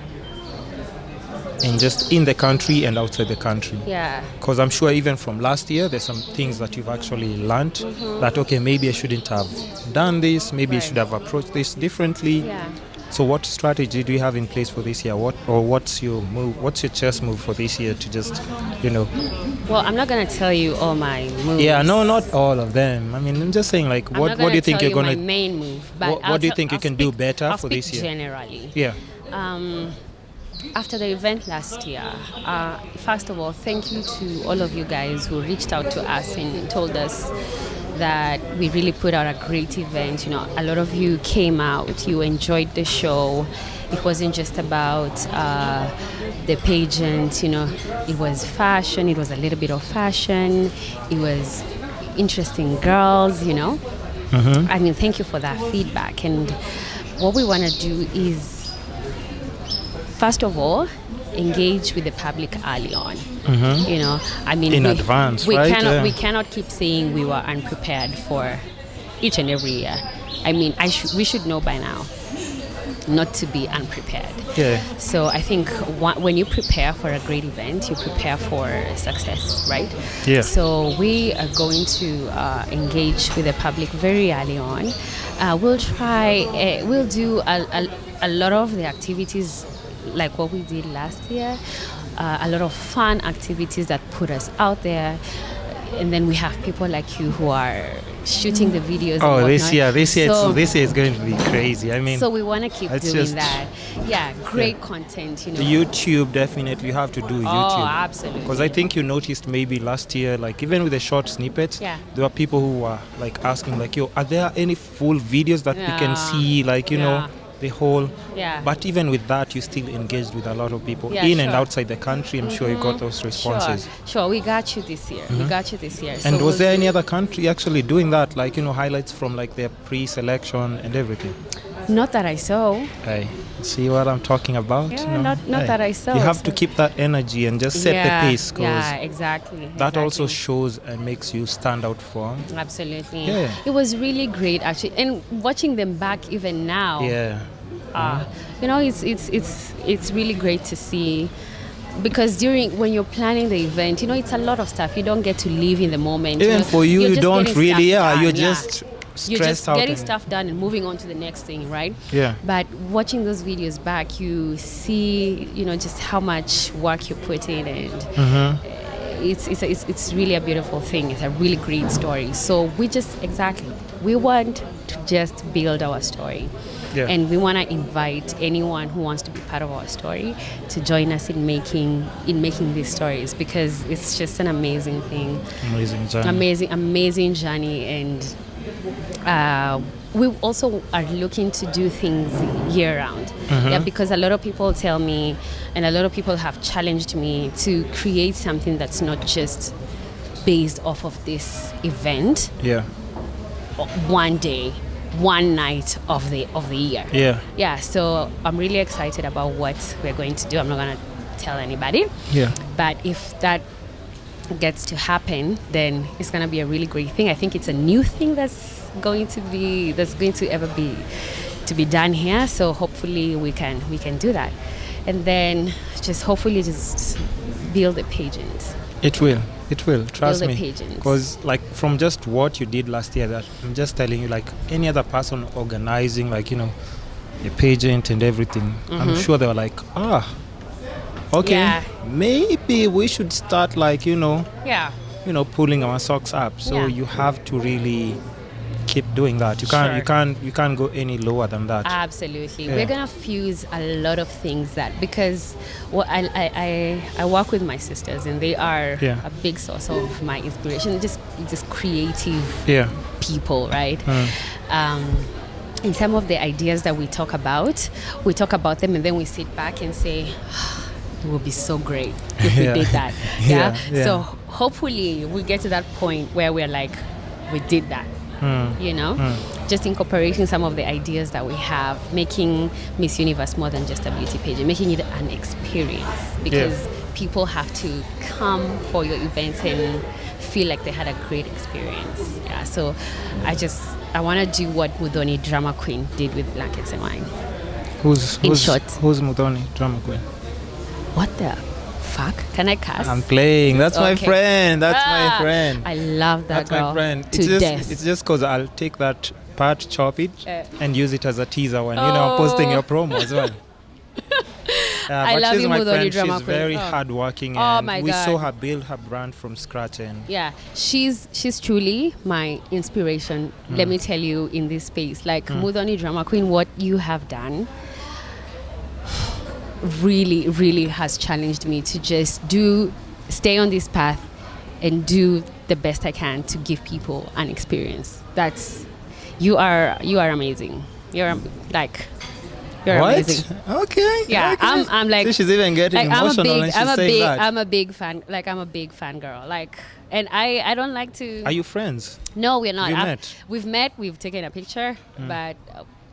and just in the country and outside the country? Yeah. Because I'm sure even from last year, there's some things that you've actually learned that, okay, maybe I shouldn't have done this, maybe I should have approached this differently. Yeah. So what strategy do you have in place for this year? What's your move? What's your chess move for this year to just, Well, I'm not going to tell you all my moves. Yeah, no, not all of them. I mean, I'm just saying, like, what do you think you're going to... my main move. But what do you think you can do better for this year? Generally. Yeah. After the event last year, first of all, thank you to all of you guys who reached out to us and told us that we really put out a great event. A lot of you came out, you enjoyed the show. It wasn't just about the pageant, it was fashion, it was a little bit of fashion, it was interesting girls, I mean, thank you for that feedback. And what we want to do is, first of all, engage with the public early on. I mean, in advance, we right? We cannot keep saying we were unprepared for each and every year. I mean, we should know by now. not to be unprepared. Yeah. So I think when you prepare for a great event, you prepare for success, right? Yeah. So we are going to engage with the public very early on. We'll do a lot of the activities like what we did last year, a lot of fun activities that put us out there. And then we have people like you who are shooting the videos. Oh, this year is going to be crazy. I mean, so we want to keep doing that. Yeah, great content. You know, YouTube, definitely you have to do YouTube. Oh, absolutely. Because I think you noticed maybe last year, like even with the short snippets, there were people who were like asking, like, "Yo, are there any full videos that we can see?" Like, you know. The whole, but even with that, you still engaged with a lot of people in and outside the country. I'm sure you got those responses. Sure, we got you this year. We got you this year. And was there any other country actually doing that? Like, you know, highlights from like their pre-selection and everything? Not that I saw. Hey, see what I'm talking about? Yeah, not that I saw. You have to keep that energy and just set the pace. Yeah, exactly. That also shows and makes you stand out from. Absolutely. Yeah. It was really great actually, and watching them back even now. Yeah. You know, it's really great to see, because when you're planning the event, you know, it's a lot of stuff. You don't get to live in the moment. Even for you don't really. You're just you're just getting out stuff done and moving on to the next thing, right? Yeah. But watching those videos back, you see, you know, just how much work you put in, and it's really a beautiful thing. It's a really great story. So we want to just build our story. Yeah. And we want to invite anyone who wants to be part of our story to join us in making these stories, because it's just an amazing thing. Amazing journey. Amazing journey. And we also are looking to do things year round. Yeah, because a lot of people tell me, and a lot of people have challenged me to create something that's not just based off of this event. Yeah. One day, one night of the year. Yeah, so I'm really excited about what we're going to do. I'm not going to tell anybody. Yeah. But if that gets to happen, then it's going to be a really great thing. I think it's a new thing that's going to ever be done here. So hopefully we can do that. And then hopefully build a pageant. It will. Trust me. Because like from just what you did last year, that I'm just telling you, like any other person organizing, like, you know, a pageant and everything, I'm sure they were like, okay, maybe we should start, like, you know, pulling our socks up. So you have to really keep doing that. You can't go any lower than that. Absolutely. We're gonna fuse a lot of things because I work with my sisters, and they are a big source of my inspiration. Just creative people, right? And some of the ideas that we talk about them, and then we sit back and say, it would be so great if we did that. So hopefully we get to that point where we're like, we did that. You know, just incorporating some of the ideas that we have, making Miss Universe more than just a beauty pageant, making it an experience, because people have to come for your events and feel like they had a great experience. Yeah, so I want to do what Mudhoni Drama Queen did with Blankets and Wine. Who's Mudhoni Drama Queen? What the fuck? Can I cast? I'm playing. That's my friend. My friend. I love that girl. My friend. To death. It's just because I'll take that part, chop it, and use it as a teaser when I'm posting your promo as well. I love you, Mudhoni Drama Queen. She's very hardworking, and we saw her build her brand from scratch. And she's truly my inspiration. Let me tell you, in this space, like Mudhoni Drama Queen, what you have done really, really has challenged me to just stay on this path and do the best I can to give people an experience. You are amazing. You're amazing. Okay. Yeah, okay. I'm like, she's even getting emotional when she's saying that. I'm a big fan. Like, I'm a big fan girl. Like, and I don't like to. Are you friends? No, we're not. We've met. We've taken a picture, but.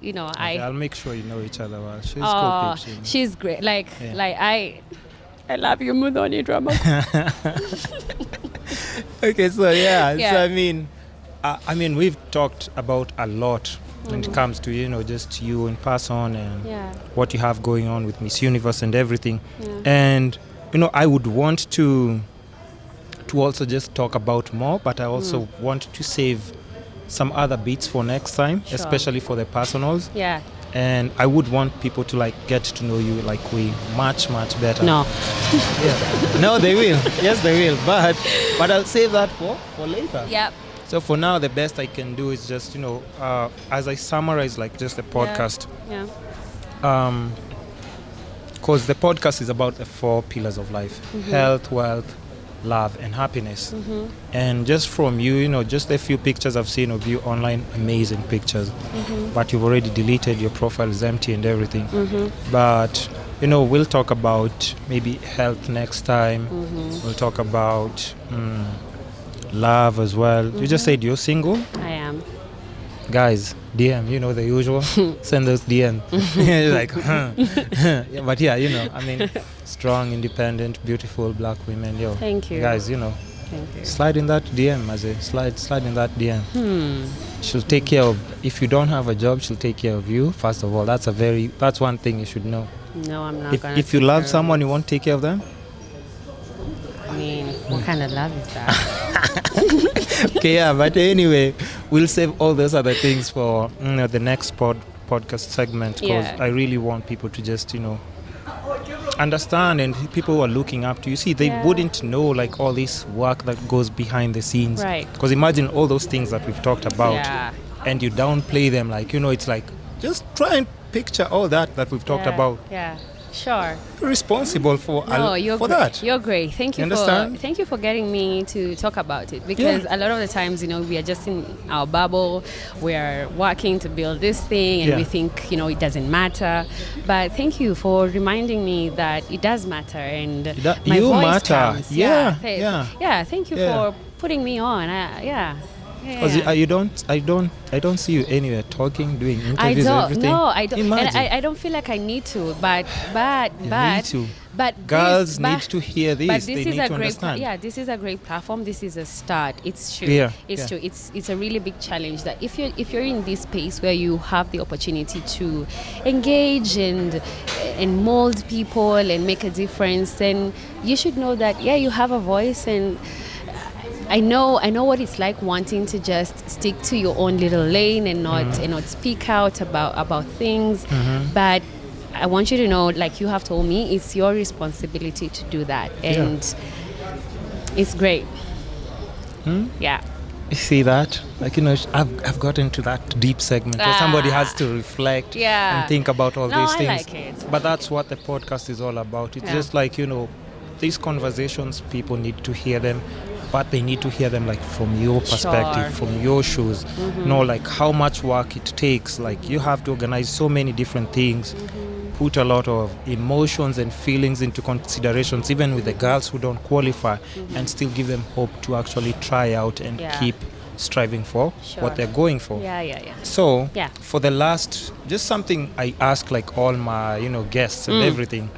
You know, I'll make sure you know each other well. She's cool. She's great. I love you, Mudhoni Drama. Okay, so so I mean, we've talked about a lot when it comes to, just you in person and what you have going on with Miss Universe and everything. And, I would want to also just talk about more, but I also want to save some other bits for next time, especially for the personals. Yeah. And I would want people to get to know you way much better. No. Yeah. No, they will. Yes, they will. But I'll save that for later. Yep. So for now, the best I can do is just as I summarize just the podcast. Yeah. Because the podcast is about the 4 pillars of life: health, wealth, love, and happiness. And just from you, just a few pictures I've seen of you online, amazing pictures. But you've already deleted, your profile is empty and everything. But we'll talk about maybe health next time. We'll talk about love as well. You just said you're single. I am. Guys, DM, the usual. Send those DM. You're like, Yeah, but yeah, strong, independent, beautiful black women. Thank you. Guys, Thank you. slide in that DM, slide in that DM. She'll take care of, if you don't have a job, she'll take care of you. First of all, that's one thing you should know. No, I'm not gonna. If you love someone, you won't take care of them? I mean, what kind of love is that? Okay, yeah, but anyway, we'll save all those other things for the next podcast segment, because I really want people to just understand, and people who are looking up to you. See, they wouldn't know all this work that goes behind the scenes. Right. Because imagine all those things that we've talked about, and you downplay them. It's just try and picture all that we've talked about. Yeah. Sure. You're responsible for that. You're great. Thank you for getting me to talk about it, because a lot of the times, we are just in our bubble. We are working to build this thing, and we think, it doesn't matter. But thank you for reminding me that it does matter, and my voice matter. counts. Yeah. Thank you for putting me on. Because I don't see you anywhere talking, doing interviews, everything. No, I don't. Imagine. And I don't feel like I need to. But need to. But girls need to hear this. But this they is need a to great. understand. This is a great platform. This is a start. It's true. It's true. It's a really big challenge that if you're in this space where you have the opportunity to engage and mold people and make a difference, then you should know that you have a voice. And I know what it's like wanting to just stick to your own little lane and not speak out about things. But I want you to know, like you have told me, it's your responsibility to do that, and it's great. Yeah. You see that? I've gotten to that deep segment where somebody has to reflect and think about all these things. I like it. But that's what the podcast is all about. It's just these conversations, people need to hear them. But they need to hear them from your perspective, from your shoes. How much work it takes. You have to organize so many different things, put a lot of emotions and feelings into considerations, even with the girls who don't qualify, and still give them hope to actually try out and keep striving for what they're going for. So for the last, just something I ask all my guests and everything.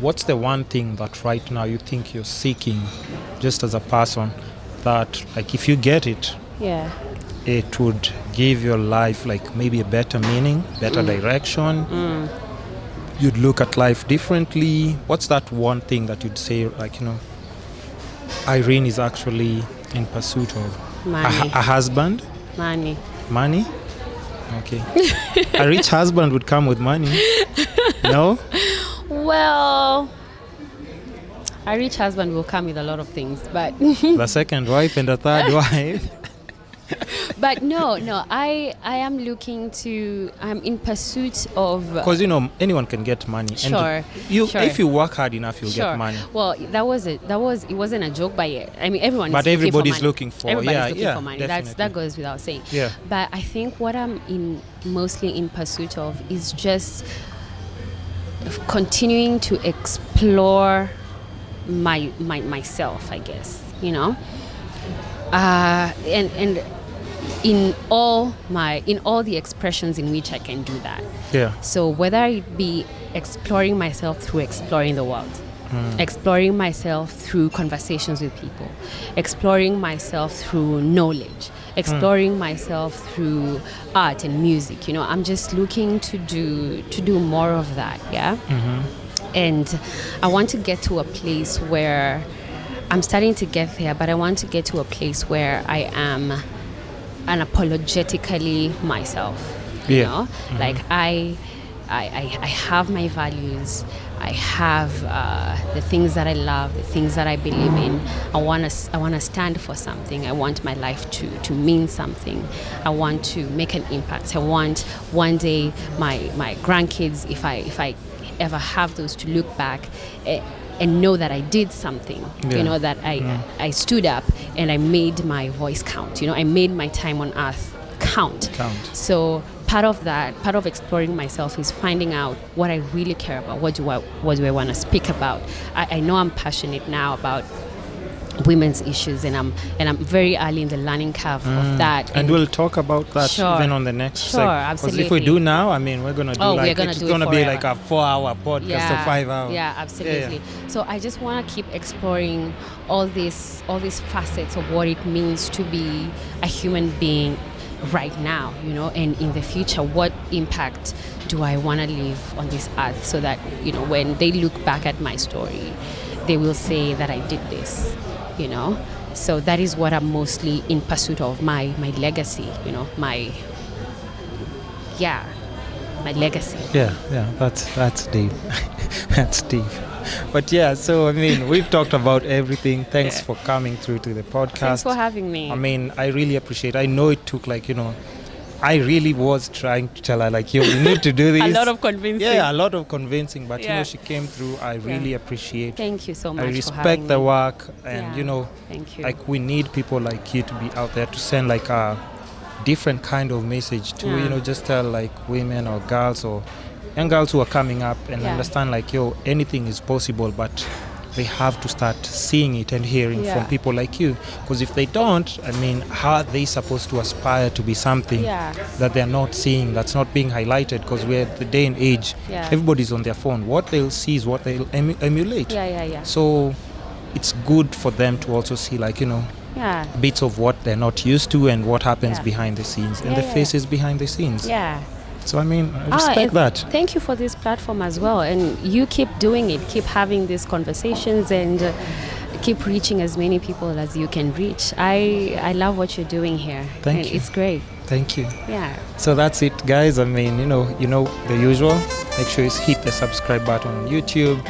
What's the one thing that right now you think you're seeking just as a person that if you get it, it would give your life maybe a better meaning, better direction? You'd look at life differently. What's that one thing that you'd say Irene is actually in pursuit of? Money. A husband? Money. Money? Okay. A rich husband would come with money. No? Well, a rich husband will come with a lot of things, but the second wife and the third wife. But no, I am I'm in pursuit of. Because anyone can get money. Sure. And if you work hard enough, you'll get money. Well, it wasn't a joke, but everyone. But everybody's looking for. Everybody's looking for money. Definitely. That goes without saying. Yeah. But I think what I'm mostly in pursuit of is just continuing to explore myself, I guess, and in all the expressions in which I can do that. Yeah. So whether it be exploring myself through exploring the world, exploring myself through conversations with people, exploring myself through knowledge, exploring myself through art and music. I'm just looking to do more of that. Yeah. And I want to get to a place where I'm starting to get there, but I want to get to a place where I am unapologetically myself. You know, like I have my values. I have the things that I love, the things that I believe in. I want to stand for something. I want my life to mean something. I want to make an impact. I want one day my grandkids, if I ever have those, to look back and know that I did something. That I stood up and I made my voice count. I made my time on earth count. So part of exploring myself is finding out what I really care about. What do I want to speak about? I know I'm passionate now about women's issues, and I'm very early in the learning curve of that. And we'll talk about that even on the next segment. Absolutely. Because if we do now, we're gonna do it's gonna be like a 4-hour podcast or 5 hours. Yeah, absolutely. Yeah. So I just want to keep exploring all these facets of what it means to be a human being right now, and in the future, what impact do I want to leave on this earth, so that when they look back at my story, they will say that I did this. So that is what I'm mostly in pursuit of, my legacy. My legacy. Yeah, that's deep. That's deep. But so we've talked about everything. Thanks for coming through to the podcast. Thanks for having me. I really appreciate it. I know it took I really was trying to tell her you need to do this. A lot of convincing. Yeah, a lot of convincing. But she came through. I really appreciate it. Thank you so much. I respect the work, and thank you. We need people like you to be out there to send a different kind of message to just tell women or girls or young girls who are coming up and understand anything is possible, but they have to start seeing it and hearing from people like you. Because if they don't, how are they supposed to aspire to be something that they're not seeing, that's not being highlighted? Because we're at the day and age, everybody's on their phone. What they'll see is what they'll emulate. So it's good for them to also see bits of what they're not used to and what happens behind the scenes and the faces behind the scenes. So I respect that. Thank you for this platform as well, and you keep doing it, keep having these conversations, and keep reaching as many people as you can reach. I love what you're doing here. Thank you. It's great. Thank you. Yeah. So that's it, guys. the usual. Make sure you hit the subscribe button on YouTube,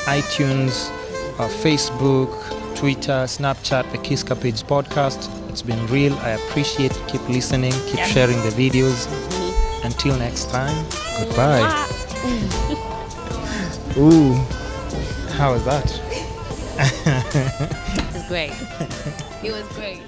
iTunes, Facebook, Twitter, Snapchat, the Kiska Page podcast. It's been real. I appreciate it. Keep listening, keep sharing the videos. Until next time, goodbye. Ooh, how was that? It was great. It was great.